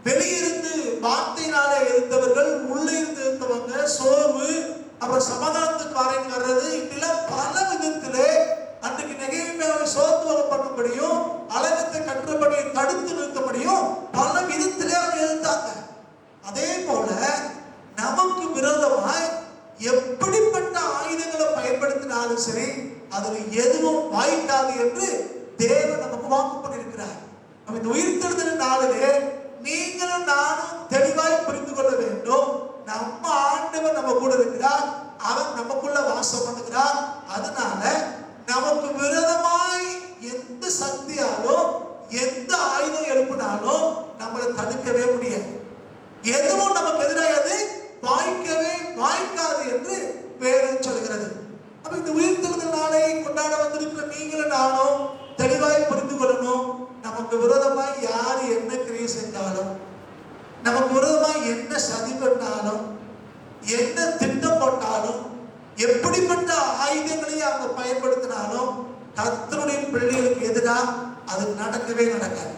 வெளியிருந்து வார்த்தையினாலே இருந்தவர்கள், உள்ளே இருந்து இருந்தவங்க சோர்வு, அப்புறம் சமாதானத்துக்கு காரியம் வர்றது, இப்படிலாம் பல விதத்திலே அன்றைக்கு நெகேமியாவை சோர்ந்து பண்ணும்படியும் அலங்கத்தை கற்றபடி தடுத்து நிறுத்தபடியும் பல விதத்திலே அவங்க இருந்தாங்க. அதே போல நமக்கு விரோதமாய் எப்படிப்பட்ட ஆயுதங்களை பயன்படுத்தினாலும் சரி அதில் எதுவும் வாய்க்காது என்று தேவன் நமக்கு வாக்கு பண்ணியிருக்கிறார். நம்ம இந்த உயிர்த்தெழுதல் நாளிலே நீங்களும் நானும் தெளிவாய் புரிந்து கொள்ள வேண்டும். நம்ம ஆண்டவர் நம்ம கூட இருக்கிறார், அவன் நமக்குள்ள வாசம் பண்ணுகிறார். அதனால நமக்கு விரோதமாய் எந்த சக்தியாலும் எந்த ஆயுதம் எழுப்பினாலும் நம்மளை தடுக்கவே முடியாது. எதுவும் நமக்கு எதிராக வாய்க்கவே வாய்க்காது என்று வேதம் சொல்கிறது. அப்ப இந்த உயிர்த்தெழுதல் நாளை கொண்டாட வந்திருக்கிற நீங்களும் நானும் தெளிவாய் புரிந்து கொள்ளணும். நமக்கு விரோதமாய் யார் என்ன கிரியை செஞ்சாலும், நமக்கு விரோதமாய் என்ன சதி பண்ணாலும், என்ன திட்டம் போட்டாலும், எப்படிப்பட்ட ஆயுதங்களையும் அவங்க பயன்படுத்தினாலும் கர்த்தருடைய பிள்ளைகளுக்கு எதிராக அது நடக்கவே நடக்காது.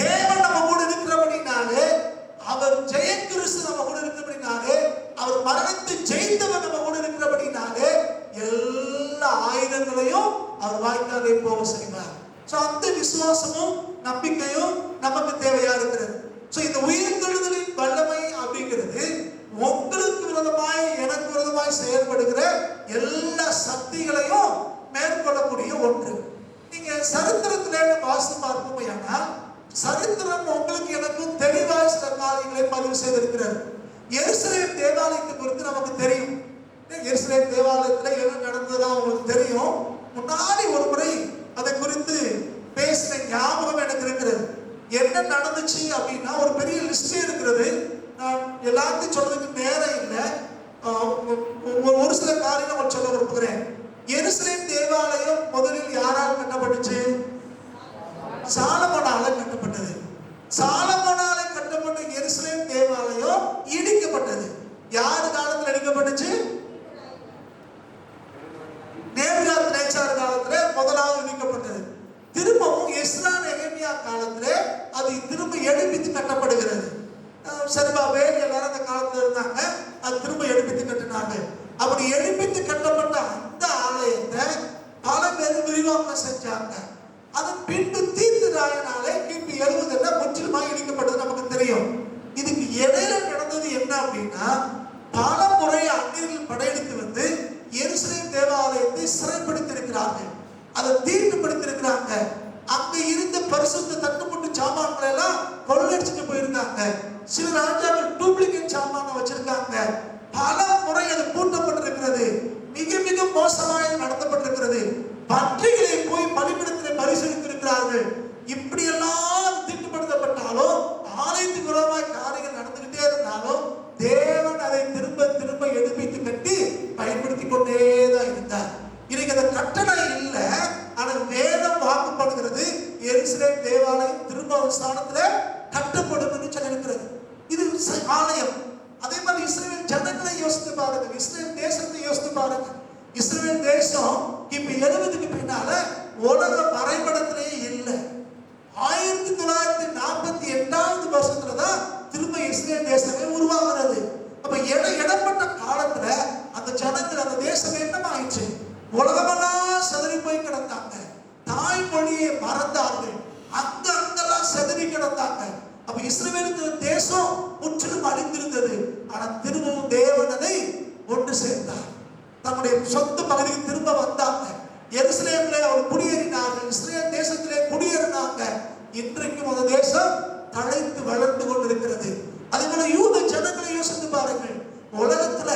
தேவன் நம்ம கூட இருக்கிறபடினாலே, அவர் ஜெய கிறிஸ்து நம்ம கூட இருக்கிறபடினாலே, அவர் மரணத்தை ஜெயித்தவர் நம்ம கூட இருக்கிறபடினாலே எல்லா ஆயுதங்களையும் அவர் வாய்க்காலே போக செய்வார். அந்த விசுவாசமும் நம்பிக்கையும் நமக்கு தேவையா இருக்கிறது. இந்த உயிர்த்தெழுதலின் வல்லமை அப்படிங்கிறது உங்களுக்கு விரோதமாய் எனக்கு விரோதமாய் செயல்படுகிற எல்லா சக்திகளையும் மேற்கொள்ளக்கூடிய ஒன்று. நீங்க சரித்திரத்திலே வாசி பார்ப்போமையானால் சரித்திரம் உங்களுக்கு எனக்கும் தெளிவாய் சில காரியங்களை பதிவு செய்திருக்கிறது. எருசலேம் தேவாலயத்தை குறித்து நமக்கு தெரியும். எருசலேம் தேவாலயத்துல என்ன நடந்ததா உங்களுக்கு தெரியும். முன்னாடி ஒரு முறை அதை குறித்து பேசின ஞாபகம் எனக்கு இருக்கிறது. என்ன நடந்துச்சு அப்படின்னா ஒரு பெரிய லிஸ்டே இருக்கிறது. நான் எல்லாத்தையும் சொல்றதுக்கு நேரம் இல்லை. ஒரு சில காரியம் நான் சொல்ல விரும்புகிறேன். எருசலேம் தேவாலயம் முதலில் யாரால் கட்டப்பட்டுச்சு? சாலமோனால கட்டப்பட்டது. சாலமோனால கட்டப்பட்ட எருசலேம் தேவாலயம் இடிக்கப்பட்டது. யார் காலத்தில் இடிக்கப்பட்டுச்சு? நேபுகாத்நேச்சார் காலத்துல முதலாவது இடிக்கப்பட்டது. திரும்பவும் எஸ்ரா நெகேமியா காலத்துல அது திரும்ப எழுப்பித்து கட்டப்படுகிறது. செருபாபேல் எல்லாரும் அந்த காலத்துல இருந்தாங்க, அது திரும்ப எழுப்பித்து கட்டினாங்க. அப்படி எழுப்பித்து கட்டப்பட்ட அந்த ஆலயத்தை பல பேர் விரிவாக்கம் செஞ்சாங்க. அதன் பின்பு தீர்த்து ராயனாலே கிபி 70 முற்றிலுமாக இடிக்கப்பட்டது நமக்கு தெரியும். இதுக்கு இடையில நடந்தது என்ன அப்படின்னா, பல முறை அந்நியர்கள் படையெடுத்து வந்து எருசலேம் தேவாலயத்தை சிறைப்படுத்தியிருக்கிறார்கள், அதை தீட்டுப்படுத்தியிருக்கிறாங்க. அங்க இருந்த பரிசுத்த தட்டுப்பட்டு சாமான்களை எல்லாம் கொள்ளடிச்சுட்டு போயிருந்தாங்க. சில ராஜாக்கள் டூப்ளிகேட் சாமான வச்சிருக்காங்க. பல முறை அது பூட்டப்பட்டிருக்கிறது. மிக மிக மோசமாக நடத்தப்பட்டிருக்கிறது. பன்றிகளை போய் பலிபீடத்திலே பரிசீலித்திருக்கிறார்கள். இப்படி எல்லாம் தீட்டுப்படுத்தப்பட்டாலும் ஆலயத்துக்கு விரோதமாய் காரியங்கள் நடந்துகிட்டே இருந்தாலும் தேவன் அதை திரும்ப திரும்ப எழுப்பித்து கட்டி பயன்படுத்தி கொண்டேதான் இருந்தார். இன்னைக்கு அந்த கட்டணம் இல்லை, ஆனால் வேதம் வாக்குப்படுகிறது எருசலேம் தேவாலயம் திரும்ப ஒரு ஸ்தானத்துல கட்டப்படும் என்று சொல்லியிருக்கிறது. இது ஆலயம். அதே மாதிரி இஸ்ரவேல் ஜனங்களை யோசித்து பாருங்க, இஸ்ரவேல் தேசத்தை யோசித்து பாருங்க. இஸ்ரவேல் தேசம் இப்ப 70க்கு பின்னால உலக வரைபடத்திலேயே இல்லை. 1948 வருஷத்துலதான் திரும்ப இஸ்ரவேல் தேசமே உருவாகிறது. அப்ப இடப்பட்ட காலத்துல அந்த ஜனங்கள் அந்த தேசம் என்னமாயிடுச்சு? உலகமெல்லாம் செதறி போய் கிடந்தாங்க. தாய்மொழியை மறந்தார்கள். அங்கெல்லாம் செதறி கிடந்தாங்க. அப்ப இஸ்ரவேலுக்கு தேசம் முற்றிலும் அழிந்திருந்தது. ஆனா திரும்பவும் தேவன் அதை ஒன்று சேர்ந்தார். தம்முடைய சொந்த பகுதிக்கு திரும்ப வந்தாங்க. எருசலேமிலே அவர் குடியேறினார்கள். இஸ்ரேல் தேசத்திலே குடியேறினாங்க. இன்றைக்கும் அந்த தேசம் தழைத்து வளர்ந்து கொண்டிருக்கிறது. அதே போல யூத ஜனங்களை யோசித்து பாருங்கள். உலகத்துல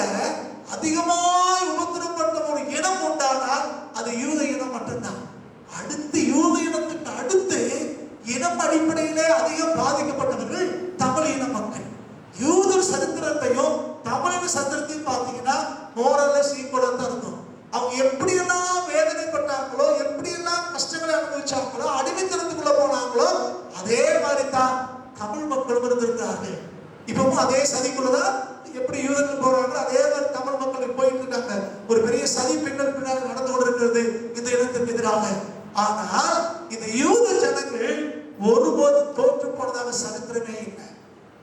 அதிகமாய் உபத்திரப்பட்ட ஒரு இனம் உண்டானால் அது யூத இனம் மட்டும்தான். அடுத்து யூத இனத்துக்கு அடுத்து இனம் அடிப்படையிலே அதிகம் பாதிக்கப்பட்டவர்கள் தமிழ் இன மக்கள். யூதர் சரித்திரத்தையும் தமிழின சரித்திரத்தையும் பார்த்தீங்கன்னா மோரலஸ் ஈக்குவலா தான் இருக்கும். அவங்க எப்படியெல்லாம் வேதனைப்பட்டாங்களோ, எப்படியெல்லாம் கஷ்டங்களை அனுபவிச்சாங்களோ, அடிமைத்தனத்துக்குள்ள போனாங்களோ, அதே மாதிரி தான் தமிழ் மக்களும் இருந்திருக்கார்கள். இப்பவும் அதே சதிக்குள்ளதான் எப்படி யூதர்கள் போறாங்களோ அதே மாதிரி தமிழ் மக்களுக்கு போயிட்டு இருக்காங்க. ஒரு பெரிய சதி பின்னல் பின்னால் நடந்து கொண்டிருக்கிறது இந்த இனத்திற்கு எதிராக. ஆனால் இந்த யூத ஜனங்கள் ஒருபோது தோற்று போனதாக சரித்திரமே இல்லை.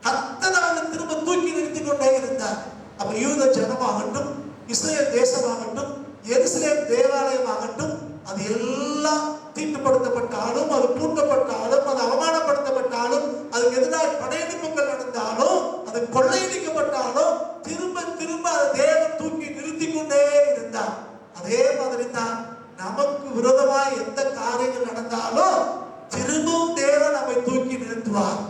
கர்த்தர் அவர்களை திரும்ப தூக்கி நிறுத்திக் கொண்டே இருந்தார். அப்ப யூத ஜனமாகட்டும், இஸ்ரேல் தேசமாகட்டும், எருசலேம் தேவாலயமாகட்டும், அது எல்லாம் தீட்டுப்படுத்தப்பட்டாலும், அது பூட்டப்பட்டாலும், அது அவமானப்படுத்தப்பட்டாலும், அதுக்கு எதிராக படையெடுப்புகள் நடந்தாலும், அது கொள்ளையடிக்கப்பட்டாலும் திரும்ப திரும்ப அது தேவன் தூக்கி நிறுத்தி கொண்டே இருந்தார். அதே மாதிரி தான் நமக்கு விரோதமாய் எந்த காரியங்கள் நடந்தாலும் திரும்பவும் தேவன் நம்மை தூக்கி நிறுத்துவார்.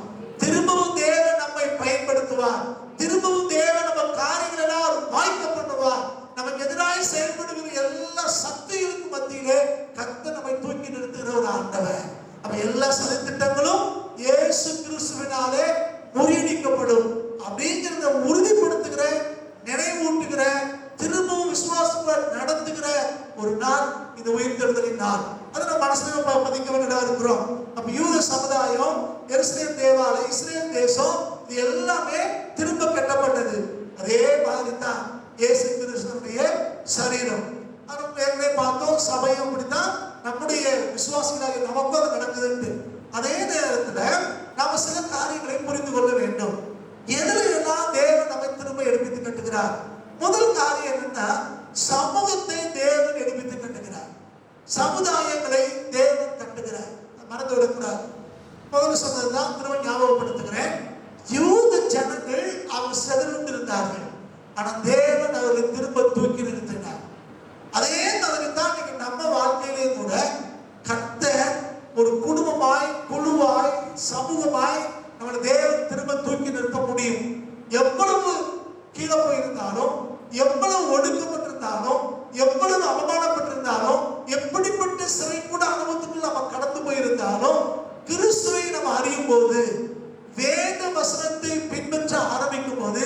திரும்பவும் தேவன் நம்மை பயன்படுத்துவார். திரும்பவும் தேவன் நம்ம காரியங்கள் எல்லாம் வாய்க்க பண்ணுவார். நமக்கு எதிராக செயல்படுகிற எல்லா சக்திகளுக்கு மத்தியிலே கர்த்தர் நம்மை தூக்கி நிறுத்துகிற ஒரு ஆண்டவர். அப்ப எல்லா சதித்திட்டங்களும் இயேசு கிறிஸ்துவினாலே முறியடிக்கப்படும் அப்படிங்கிறத உறுதிப்படுத்துகிற, நினைவூட்டுகிற, திரும்பவும் விசுவாசத்துடன் நடத்துகிற ஒரு நாள் இந்த உயிர்த்தெழுதலின் நாள். அதை நம்ம மனசுல பதிக்க வேண்டியதா இருக்கிறோம். அப்ப யூத சமுதாயம், எருசலேம் தேவாலயம், இஸ்ரேல் தேசம், இது எல்லாமே திரும்ப கட்டப்பட்டது. அதே மாதிரி தான் இயேசு கிறிஸ்துவினுடைய சரீரம். ஏற்கனவே பார்த்தோம், சபையும் அப்படித்தான், நம்முடைய விசுவாசிகளாக நமக்கும் அது நடக்குதுன்னு. அதே நேரத்துல நாம சில காரியங்களை புரிந்து கொள்ள வேண்டும். எதுல எல்லாம் தேவன் நம்மை திரும்ப எடுப்பித்து கட்டுகிறார்? முதல் காரியம் என்னன்னா, சமூகத்தை தேவன் எடுப்பித்து கட்டுகிறார். சமுதாயங்களை தேவன் கட்டுகிறார். மறந்து விடக்கூடாது. முதல்ல சொன்னதுதான் திரும்ப ஞாபகப்படுத்துகிறேன். யூத ஜனங்கள் அவங்க சிதறிண்டு இருந்தார்கள். ஆனா தேவன் அவர்களை திரும்ப தூக்கி நிறுத்தினார். அதே மாதிரி தான் நம்ம வாழ்க்கையிலே கூட கர்த்தர் ஒரு குடும்பமாய், குழுவாய், சமூகமாய் நம்மளை தேவன் திரும்ப தூக்கி நிறுத்த முடியும். எவ்வளவு கீழே போயிருந்தாலும், எவ்வளவு ஒடுக்கப்பட்டிருந்தாலும், எவ்வளவு அவமானப்பட்டிருந்தாலும், எப்படிப்பட்ட சிறை கூட அனுபவத்துக்குள் நம்ம கடந்து போயிருந்தாலும், கிறிஸ்துவை நம்ம அறியும் போது, வேத வசனத்தை பின்பற்ற ஆரம்பிக்கும் போது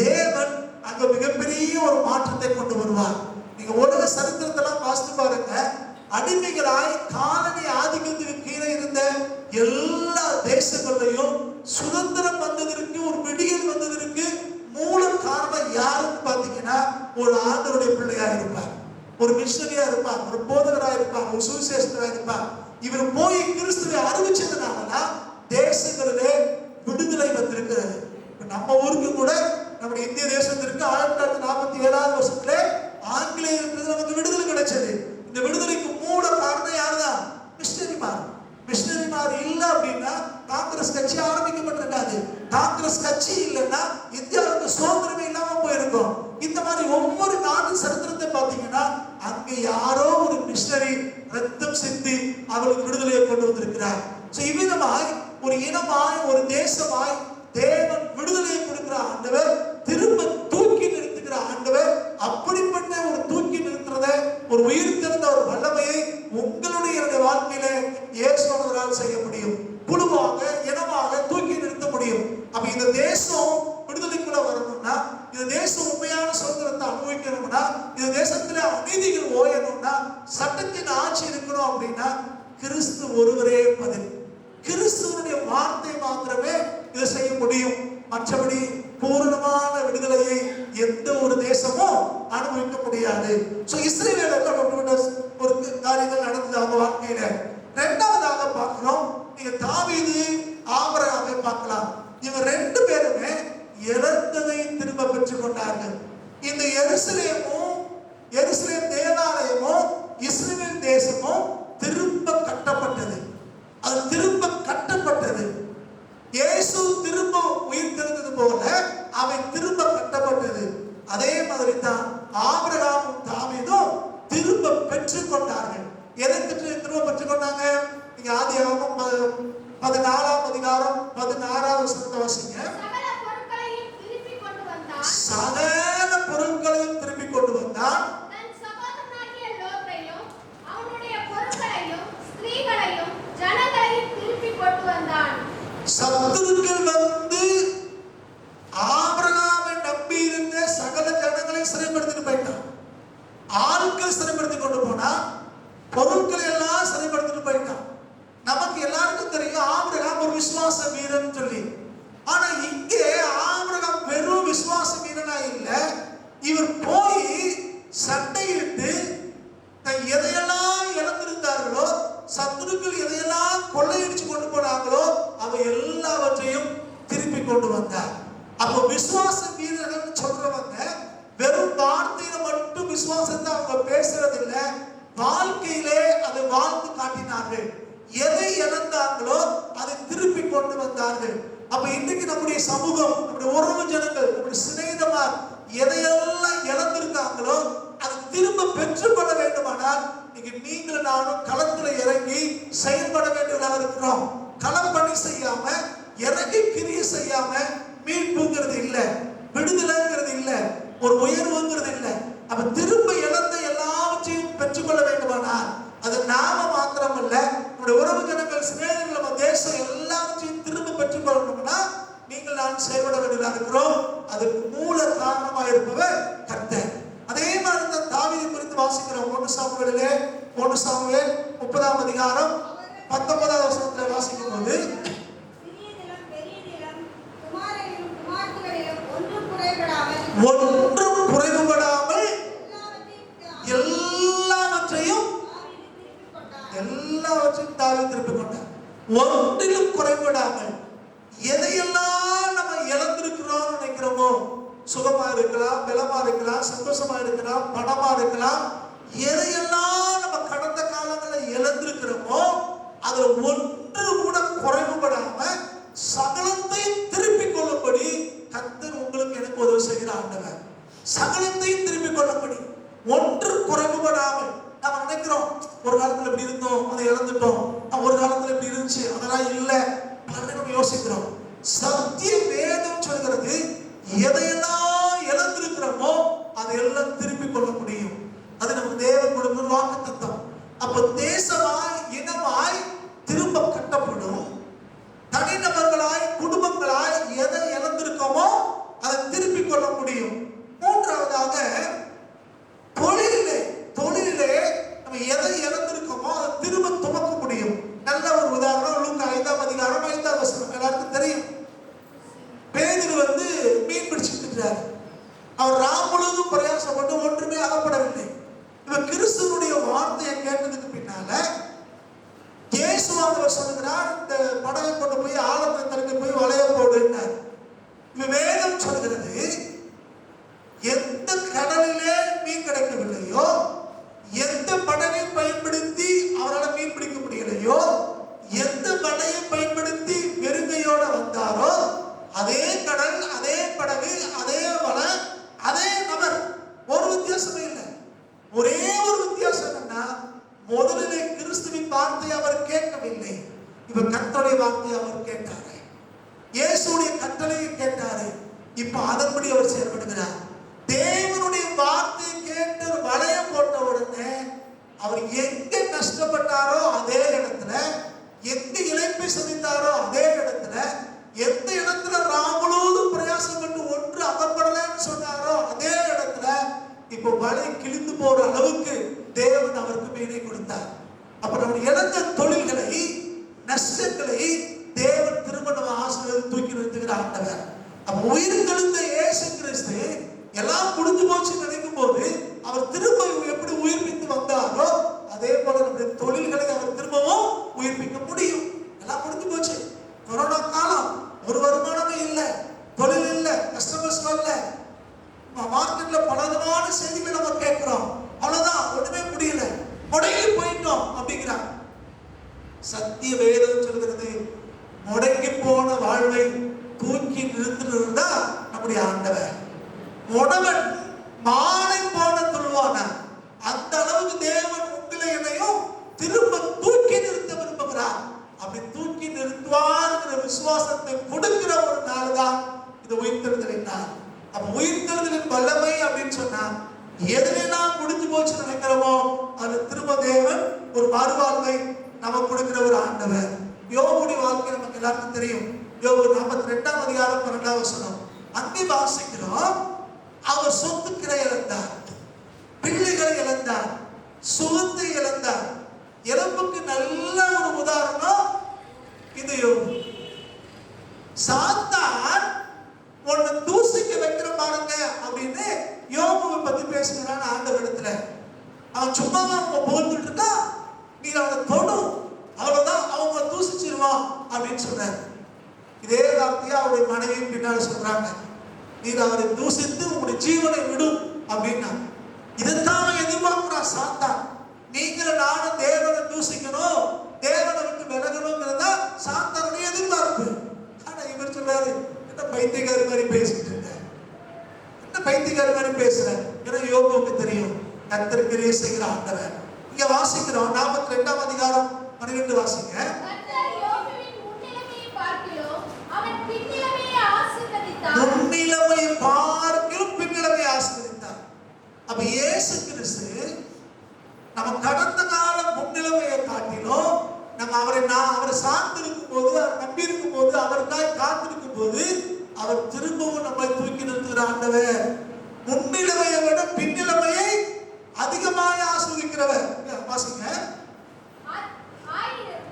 தேவன் அங்க மிகப்பெரிய ஒரு மாற்றத்தை கொண்டு வருவார். நீங்க உலக சரித்திரத்தெல்லாம் வாசித்து பாருங்க. அடிமைகளாய் காலனி ஆதிக்கத்துக்கு கீழே இருந்த எல்லா தேசங்களையும் சுதந்திரம் வந்ததற்கு, ஒரு விடியல் வந்ததற்கு மூல காரணம் யாருன்னு பாத்தீங்கன்னா, ஒரு ஆண்டவருடைய பிள்ளையா இருப்பார், ஒரு மிஷனரியா இருப்பார், ஒரு போதகரா இருப்பார், ஒரு சுவிசேஷகரா இருப்பார். இவர் போய் கிறிஸ்துவை அறிவிச்சதுனாலதான் தேசங்களிலே விடுதலை வந்திருக்கிறது. நம்ம ஊருக்கு கூட, நம்முடைய இந்திய தேசத்திற்கு 1947 வருஷத்துல ஆங்கிலேயர்களுக்கு நமக்கு விடுதலை கிடைச்சது. இந்த விடுதலைக்கு மூல காரணம் யாருதான்? மிஷனரிமார். மிஷனரிமார் இல்ல அப்படின்னா காங்கிரஸ் கட்சி ஆரம்பிக்கப்பட்டிருக்காது. காங்கிரஸ் கட்சி இல்லைன்னா இந்தியாவுக்கு சுதந்திரமே இல்லாம போயிருக்கும். இந்த மாதிரி ஒவ்வொரு நாட்டு சரித்திரத்தை பார்த்தீங்கன்னா அங்க யாரோ ஒரு மிஷனரி ரத்தம் சிந்தி அவர்களுக்கு விடுதலையை கொண்டு வந்திருக்கிறார். இவ்விதமாய் ஒரு இனமாய், ஒரு தேசமாய் தேவன் விடுதலையை கொடுக்கிற ஆண்டவர், திரும்ப தூக்கி நிறுத்துகிற ஆண்டவர். அப்படிப்பட்ட ஒரு தூக்கி நிறுத்துறத, ஒரு உயிர் திறந்த ஒரு வல்லமையை உங்களுடைய வாழ்க்கையில இயேசுவால் செய்ய முடியும். குழுவாக, இனமாக தூக்கி நிறுத்த முடியும். அப்ப இந்த தேசம் விடுதலைக்குள்ள வரணும்னா, இந்த தேசம் உண்மையான சுதந்திரத்தை அனுபவிக்கணும்னா, இந்த தேசத்துல அநீதிகள் ஓயணும்னா, சட்டத்தின் ஆட்சி இருக்கணும் அப்படின்னா கிறிஸ்து ஒருவரே பதில். கிறிஸ்துவனுடைய வார்த்தை மாத்திரமே இதை செய்ய முடியும். மற்றபடி பூரணமான விடுதலையை எந்த ஒரு தேசமும் அனுபவிக்க முடியாது. இஸ்ரவேலர்கள் ஒரு காரியங்கள் நடந்தது அவங்க வாழ்க்கையில. இரண்டாவதாக பார்க்கிறோம், நீங்க தாவீது, ஆபிரகாமை பார்க்கலாம். இவங்க ரெண்டு பேருமே இழந்ததை திரும்ப பெற்றுக் கொண்டார்கள். இந்த எருசலேம் தேவாலயமும் இஸ்ரவேல் தேசமும் திரும்ப கட்டப்பட்டது. அது திரும்ப கட்டப்பட்டது. இயேசு திரும்ப உயிர் தெழுந்தது போல அவை திரும்ப கட்டப்பட்டது. அதே மாதிரி தான் ஆபிரகாமும் தாவீதும் திரும்ப பெற்றுக் கொண்டார்கள். எதை திரும்ப பெற்றுக் கொண்டாங்க? நீங்க ஆதியாகமம் 14ஆம் அதிகாரம் 16ஆவது வசனத்தை வாசிங்க. சகல பொருட்களையும் திருப்பி கொண்டு வந்தான். வாழ்க்கையிலே அதை வாழ்ந்து காட்டினார்கள். எதை இழந்தாங்களோ அதை திருப்பி கொண்டு வந்தார்கள். அப்ப இன்னைக்கு நம்முடைய சமூகம், நம்முடைய உறவு ஜனங்கள், நம்முடைய சிநேகிதமார் எதையெல்லாம் இழந்திருக்காங்களோ அதை திரும்ப பெற்றுக்கொள்ள வேண்டுமானால் நீங்களும் நானும் களத்துல இறங்கி செயல்பட வேண்டியவர்களாக இருக்கிறோம். களம் பணி செய்யாம, இறங்கி கிரியை செய்யாம மீட்புங்கிறது இல்ல, விடுதலைங்கிறது இல்ல, ஒரு உயர்வுங்கிறது இல்ல. அப்ப திரும்ப இழந்த எல்லாவற்றையும் பெற்றுக்கொள்ள வேண்டுமானால் அது நாம மாத்திரமல்ல, நம்முடைய உறவு ஜனங்கள், சிநேகிதர்கள், நம்ம தேசம் எல்லாவற்றையும் திரும்ப பெற்றுக்கொள்ளணும்னா நீங்கள் நான் செயல்பட வேண்டியதாக இருக்கிறோம். அதுக்கு மூல காரணமாக இருப்பவர் கர்த்தர். அதே மாதிரி தான் தாவீது குறித்து வாசிக்கிறோம். 1 சாமுவேலிலே 1 சாமுவேல் 30ஆம் அதிகாரம் 19ஆவது வசனத்திலே வாசிக்கும் போது, ஒன்றும் குறைவுபடாமல் எல்லாவற்றையும் தாவீது திருப்பிக் கொண்டார். ஒன்றிலும் குறைவிடாமல். எதையெல்லாம் நம்ம இழந்திருக்கிறோம் நினைக்கிறோமோ, சுகமா இருக்கலாம், பலமா இருக்கலாம், சந்தோஷமா இருக்கலாம், பணமா இருக்கலாம், எதையெல்லாம் நம்ம கடந்த காலங்களில் இழந்திருக்கிறோமோ அதுல ஒன்று கூட குறைவுபடாம சகலத்தையும் திருப்பிக் கொள்ளும்படி கர்த்தர் உங்களுக்கு எனக்கு உதவி செய்கிற ஆண்டவர். சகலத்தையும் திருப்பிக் கொள்ளும்படி, ஒன்று குறைவுபடாமல். நம்ம நினைக்கிறோம் ஒரு காலத்துல இப்படி இருந்தோம், அதை இழந்துட்டோம், ஒரு காலத்துல இப்படி இருந்துச்சு, அதெல்லாம் இல்ல, நம்ம யோசிக்கிறோம். சத்திய வேதம் சொல்கிறது எதையெல்லாம் இழந்திருக்கிறோமோ அதையெல்லாம் திருப்பிக் கொள்ள முடியும். அது நமக்கு தேவன் கொடுக்கிற வாக்குத்தத்தம். அப்ப தேசமாய், இனமாய் திரும்ப கட்டப்படும். தனிநபர்களாய், குடும்பங்களாய் எதை இழந்திருக்கோமோ அதை திருப்பிக் கொள்ள முடியும். மூன்றாவதாக தொழிலிலே நம்ம எதை இழந்திருக்கோமோ அதை திரும்ப துவக்க முடியும். நல்ல ஒரு உதாரணம் லூக்கா 5ஆம் அதிகாரம் 5ஆவது வசனம் எல்லாருக்கும் தெரியும். பேதுரு மீன் பிடிச்சிட்டு இருக்கிறார். அவர் ராம் முழுவதும் பிரயாசப்பட்டு ஒன்றுமே அகப்படவில்லை. இவர் கிறிஸ்துவனுடைய வார்த்தையை கேட்டதுக்கு பின்னால இயேசுவானவர் சொல்லுகிறார், இந்த படகை கொண்டு போய் ஆழத்தை திறந்து போய் வளைய போடுனார். வேதம் சொல்கிறது, எந்த கடலிலே மீன் கிடைக்கவில்லையோ, எந்த படகை பயன்படுத்தி அவரால் மீன் பிடிக்க முடியலையோ, எந்த படகை பயன்படுத்தி வெறுங்கையோட வந்தாரோ அதே கடல், அதே படகு, அதே வலை, அதே நபர். ஒரு வித்தியாசமே இல்லை. ஒரே ஒரு வித்தியாசம் என்னன்னா, முதலிலே கிறிஸ்துவின் வார்த்தையை அவர் கேட்கவில்லை, இவர் கர்த்தருடைய வார்த்தையை அவர் கேட்டாரு, இயேசுடைய கட்டளையை கேட்டாரு. இப்ப அதன்படி அவர் செயல்படுகிறார். தேவனுடைய வார்த்தையை கேட்டு வளைய போட்ட உடனே அவர் எங்க கஷ்டப்பட்டாரோ அதே இடத்துல, எந்த இழைப்பை சந்தித்தாரோ அதே இடத்துல, எந்த இடத்துல ராமுழுவதும் பிரயாசப்பட்டு ஒன்று அகப்படலன்னு சொன்னாரோ அதே இடத்துல இப்போ வலை கிழிந்து போற அளவுக்கு தேவன் அவருக்கு மீனை கொடுத்தார். அப்ப நம்ம இழந்த தொழில்களை, நஷ்டங்களை தேவன் திரும்ப நம்ம ஆசீர்வாதம் தூக்கி நிறுத்துகிற ஆண்டவர். அப்ப உயிர் தெழுந்த இயேசு கிறிஸ்து எல்லாம் முடிஞ்சு போச்சு நினைக்கும் போது அவர் திரும்ப எப்படி உயிர்ப்பித்து வந்தாரோ அதே போல நம்முடைய தொழில்களை அவர் திரும்பவும் உயிர்ப்பிக்க முடியும். எல்லாம் முடிஞ்சு போச்சு. கொரோனா காலம், ஒரு வருமானமே இல்லை, தொழில் இல்லை, கஸ்டமர்ஸ் வரல, மார்க்கெட்ல பலவிதமான செய்திகளை நம்ம கேட்கிறோம், அவ்வளவுதான், ஒண்ணுமே முடியல, முடங்கி போயிட்டோம் அப்படிங்கிறாங்க. சத்திய வேதம் சொல்கிறது, முடங்கி போன வாழ்வை தூக்கி நிறுத்தினா நம்முடைய ஆண்டவர். உணவன் மாலை போன துள்வான அந்த அளவுக்கு தேவன் உங்களை என்னையும் திரும்ப தூக்கி நிறுத்த விரும்புகிறார். அப்படி தூக்கி நிறுத்துவார்ங்கிற விசுவாசத்தை கொடுக்கிற ஒரு நாள் தான் இது உயிர்த்தெழுதலின் நாள். அப்ப உயிர்த்தெழுதலின் வல்லமை அப்படின்னு சொன்னா எதுலாம் முடிஞ்சு போச்சு நினைக்கிறோமோ அது திரும்ப தேவன் ஒரு மறுவாழ்வை நமக்கு கொடுக்கிற ஒரு ஆண்டவர். யோபுடைய வாழ்க்கை நமக்கு எல்லாருக்கும் தெரியும். யோபு 42ஆம் அதிகாரம் 12ஆவது வசனம் அங்கே வாசிக்கிறோம். அவர் சொத்துக்களை இழந்தார், பிள்ளைகளை இழந்தார், சுகத்தை இழந்தார். இழப்புக்கு நல்ல ஒரு உதாரணம் இது யோபு. சாத்தான் ஒன்னு தூசிக்க வைக்கிற பாருங்க அப்படின்னு யோபுவை பத்தி பேசுகிறான் ஆண்டவர் இடத்துல. அவன் சும்மா புகழ்ந்துட்டு இருக்கா, நீ அவனை தொடும், அவ்வளவுதான், அவங்க தூசிச்சிருவான் அப்படின்னு சொல்றாரு. இதே வார்த்தையா அவருடைய மனைவி பின்னால சொல்றாங்க, நீ அவரை தூசித்து உங்களுடைய ஜீவனை விடும் அப்படின்னா. இதைத்தான் எதிர்பார்க்கிறான் சாத்தான். நீங்களும் நானும் தேவனை தூசிக்கணும், தேவனை விட்டு விலகணுங்கிறதா சாத்தானுடைய எதிர்பார்ப்பு. ஆனா இவர் சொல்றாரு, என்ன பைத்தியக்கார மாதிரி பேசிட்டு இருக்க, என்ன பைத்தியக்கார மாதிரி பேசுற. ஏன்னா யோபுவுக்கு தெரியும் கர்த்தர் கிரியை செய்கிற ஆண்டவர். இங்க வாசிக்கிறோம் 42ஆம் அதிகாரம் 12 வாசிங்க.
கர்த்தர் யோபுவின் முன்னிலைமையை பார்க்கிலும் அவன் பின்னிலைமையை ஆசீர்வதித்தார்.
முன்னிலைமையை பார்க்கிலும் பின்னிலைமையை ஆசீர்வதித்தார். அப்ப இயேசு கிறிஸ்து நம்ம கடந்த கால முன்னிலைமையை காட்டிலும் நம்ம அவரை சார்ந்திருக்கும் போது, அவர் நம்பி இருக்கும் போது, அவருக்காய் காத்திருக்கும் போது அவர் திரும்பவும் நம்மை தூக்கி நிறுத்துகிற ஆண்டவர். முன்னிலைமையை விட பின்னிலைமையை அதிகமாக ஆஸ்வதிக்கிறவர். வாசிங்க.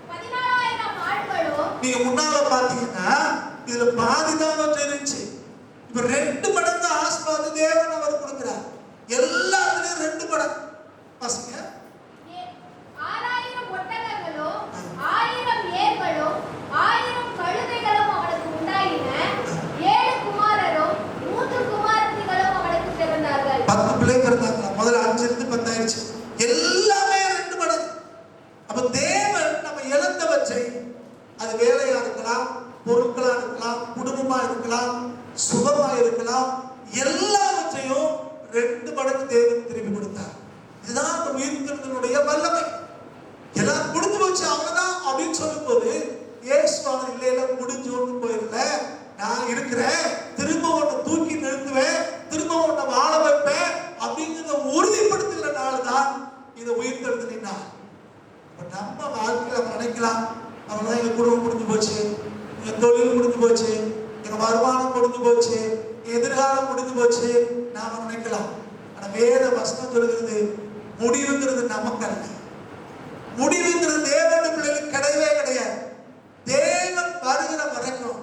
14,000 ஆண்களும்
நீங்க முன்னால பாத்தீங்கன்னா இதுல பாதிதான் இருந்துச்சு. இப்ப 2 மடங்கு ஆசீர்வாதம் தேவன் அவர் கொடுக்கிறார். எல்லாத்துலயும் 2 மடங்கு. வாசிங்க.
6,000 ஒட்டகங்களும் 1,000 ஏர்களும் 1,000 கழுதைகளும் அவனுக்கு உண்டாயின. 7 குமாரரும் 3 குமாரத்திகளும் அவனுக்கு பிறந்தார்கள்.
10 பிள்ளை பிறந்தாங்க. முதல்ல 5 இருந்து 10 ஆயிடுச்சு. எல்லாமே 2 மடங்கு. அப்ப தேவன் நம்ம இழந்தவற்றை, அது வேலையா இருக்கலாம், பொருட்களா இருக்கலாம், குடும்பமா இருக்கலாம், சுகமா இருக்கலாம், எல்லாவற்றையும் 2 மடங்கு தேவன் திருப்பி கொடுத்தார். இதுதான் அந்த உயிர்த்தெழுதலுடைய வல்லமை. எல்லாம் முடிஞ்சு போச்சு அவ்வளவுதான் அப்படின்னு சொல்லும் போது இயேசுவான இல்லையில முடிஞ்சோன்னு போயிடல, நான் இருக்கிறேன், திரும்ப உன்னை தூக்கி நிறுத்துவேன், திரும்ப உன்னை வாழ வைப்பேன் அப்படிங்கிறத உறுதிப்படுத்துகிறனால தான் இதை உயிர்த்தெழுதலினார். நம்ம வாழ்க்கையில நினைக்கலாம், அவ்வளவுதான் எங்க குடும்பம் முடிஞ்சு போச்சு, எங்க தொழில் முடிஞ்சு போச்சு, எங்க வருமானம் முடிஞ்சு போச்சு, எதிர்காலம் முடிஞ்சு போச்சு நாம நினைக்கலாம். ஆனா வேத வசனம் சொல்கிறது முடிவுங்கிறது நமக்கு அல்ல. முடிவுங்கிறது தேவனுடைய பிள்ளைகளுக்கு கிடையவே கிடையாது. தேவன் வருகிற வரைக்கும்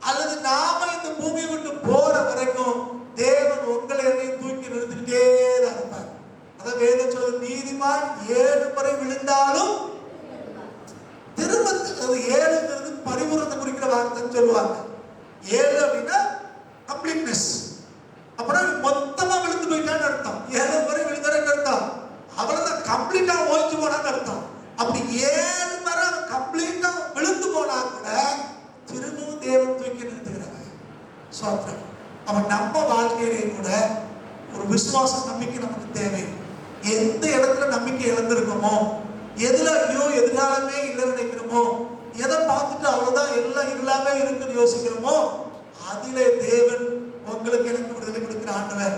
அல்லது நாம இந்த பூமியை விட்டு போற வரைக்கும் தேவன் உங்களை என்னையும் தூக்கி நிறுத்திக்கிட்டே தான் இருப்பார். அதான் வேதம் சொல்றது, நீதிமான் 7 முறை விழுந்தாலும் திரும்ப. அது 7ங்கிறது பரிபூரணத்தை குறிக்கிற வார்த்தைன்னு சொல்லுவாங்க. 7 அப்படின்னா கம்ப்ளீட்னஸ். அப்புறம் மொத்தமா விழுந்து போயிட்டான்னு அர்த்தம். 7 முறை விழுந்தான்னு அர்த்தம். அவ்வளவுதான், கம்ப்ளீட்டா ஓய்ச்சு போனான்னு அர்த்தம். அப்படி 7 முறை அவன் கம்ப்ளீட்டா விழுந்து போனா கூட திரும்பவும் தேவன் தூக்கி நிறுத்துகிறாங்க. சோத்திரம். அவன் நம்ம வாழ்க்கையிலே கூட ஒரு விசுவாச நம்பிக்கை நமக்கு தேவை. எந்த இடத்துல நம்பிக்கை இழந்திருக்கோமோ, எதுல ஐயோ எதிர்காலமே இல்லைன்னு நினைக்கிறோமோ, எதை பார்த்துட்டு அவ்வளவுதான் எல்லாம் இல்லாம இருக்குன்னு யோசிக்கிறோமோ, அதிலே தேவன் உங்களுக்கு எனக்கு விடுதலை கொடுக்கிற ஆண்டவர்.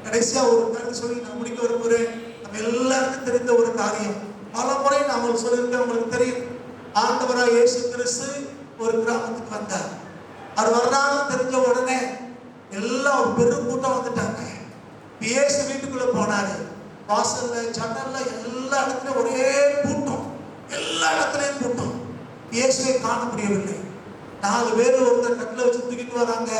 கடைசியா ஒரு கருத்து சொல்லி நான் முடிக்க விரும்புகிறேன். நம்ம எல்லாருக்கும் தெரிந்த ஒரு காரியம், பல முறை நான் உங்களுக்கு சொல்லியிருக்கேன், உங்களுக்கு தெரியும். ஆண்டவராக இயேசு கிறிஸ்து ஒரு கிராமத்துக்கு வந்தார். அவர் வர்றாலும் தெரிஞ்ச உடனே எல்லாம் ஒரு பெரும் கூட்டம் வந்துட்டாங்க. இயேசு வீட்டுக்குள்ள போனாரு. வாசல்ல, ஜன்னல்ல, எல்லா இடத்துலயும் ஒரே கூட்டம், எல்லா இடத்துலயும் கூட்டம். இயேசுவை காண முடியவில்லை. 4 பேர் ஒருத்தர் கட்டில வச்சு தூக்கிட்டு வராங்க.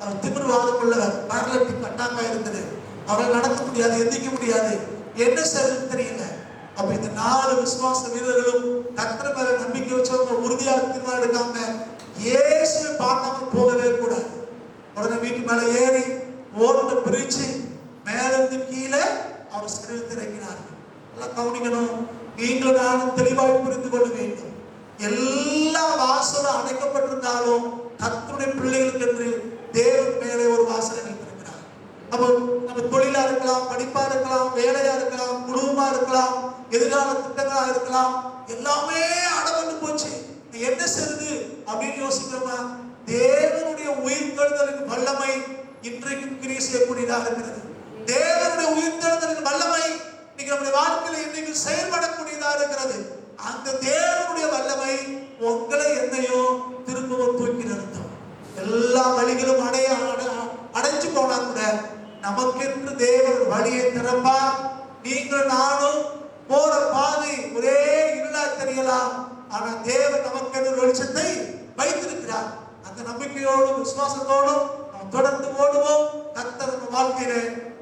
அவர் திமிர்வாதம் உள்ளவர், பேரலிட்டிக் அட்டாக்கா இருந்தது. அவரால் நடக்க முடியாது, எந்திக்க முடியாது, என்ன செய்யறது தெரியல. அப்ப இந்த 4 விசுவாச வீரர்களும் கர்த்தர் மேல நம்பிக்கை வச்சவங்க உறுதியா தீர்மானம் எடுக்காம இயேசுவை பார்க்காம போகவே கூடாது. உடனே வீட்டு மேல ஏறி ஓட்டை பிரிச்சு மேலிருந்து கீழே அவர் சரீரத்தை இறங்கினார்கள். எல்லாம் கவனிக்கணும். நீங்களும் நானும் தெளிவாக புரிந்து கொள்ள வேண்டும். எல்லா வாசலும் அடைக்கப்பட்டிருந்தாலும் கர்த்தருடைய பிள்ளைகளுக்கு என்று தேவன் மேலே ஒரு வாசலை வைத்திருக்கிறார். அப்போ நம்ம தொழிலா இருக்கலாம், படிப்பா இருக்கலாம், வேலையா இருக்கலாம், குடும்பமா இருக்கலாம், எதிர்கால திட்டங்களா இருக்கலாம், எல்லாமே அடமட்டு போச்சு, என்ன செய்யுது அப்படின்னு யோசிக்கிறோமா? தேவனுடைய உயிர்த்தெழுதலின் வல்லமை இன்றைக்கும் கிரியை செய்யக்கூடியதாக இருக்கிறது. தேவனுடைய உயிர்த்தெழுதலின் வல்லமை இன்னைக்கு நம்முடைய வாழ்க்கையில இன்னைக்கு செயல்படக்கூடியதாக இருக்கிறது. அந்த தேவனுடைய வல்லமை உங்களை என்னையும் திரும்பவும் தூக்கி நிறுத்தும். எல்லா வழிகளும் அடைஞ்சு போனா கூட நமக்கென்று தேவன் வழியை திறப்பார். நீங்கள் நானும் போற பாதை ஒரே இருளா தெரியலாம், ஆனா தேவன் நமக்கென்று வெளிச்சத்தை வைத்திருக்கிறார். அந்த நம்பிக்கையோடும் விசுவாசத்தோடும் நாம் தொடர்ந்து ஓடுவோம். கர்த்தர் நம்ம வாழ்க்கையில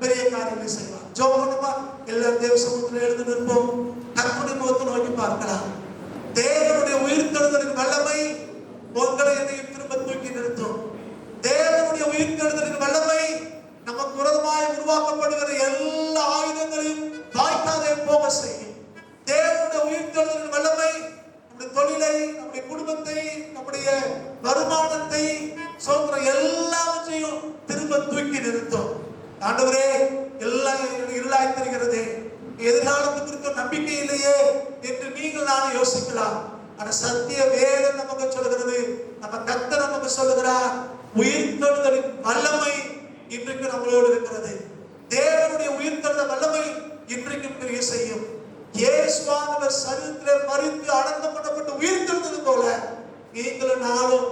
பெரிய காரியங்களை செய்வார். ஜெபமா எல்லாரும் தேவ சமூகத்தில் எழுந்து நிற்போம். கர்த்தருடைய முகத்தை நோக்கி பார்க்கலாம். தேவனுடைய உயிர்த்தெழுதலின் வல்லமை உங்களை என்னையும் திரும்ப தூக்கி நிறுத்தும். தேவனுடைய உயிர்த்தெழுதலின் வல்லமை நமக்கு விரோதமாய் உருவாக்கப்படுகிற எல்லா ஆயுதங்களையும் வாய்க்காதே போக செய்யும். தேவனுடைய உயிர்த்தெழுதலின் வல்லமை நம்முடைய தொழிலை, நம்முடைய குடும்பத்தை, நம்முடைய வருமானத்தை, சோத்திரம் எல்லாவற்றையும் திரும்ப தூக்கி நிறுத்தும். ஆண்டவரே, எல்லாம் இருளாய் தெரிகிறது, எதிர்காலத்து குறித்த நம்பிக்கை இல்லையே என்று நீங்கள் நானும் யோசிக்கலாம். ஆனா சத்திய வேதம் நமக்கு சொல்கிறது, நம்ம கர்த்தர் நமக்கு சொல்லுகிறார், உயிர்த்தெழுதலின் வல்லமை இன்றைக்கு நம்மளோடு இருக்கிறது. தேவனுடைய உயிர்த்தெழுதல் வல்லமை இன்றைக்கும் கிரியை செய்யும். இயேசுவானவர் சரீரத்திலே மரித்து அடக்கம் பண்ணப்பட்டு உயிர்த்தெழுந்தது போல நீங்களும் நானும்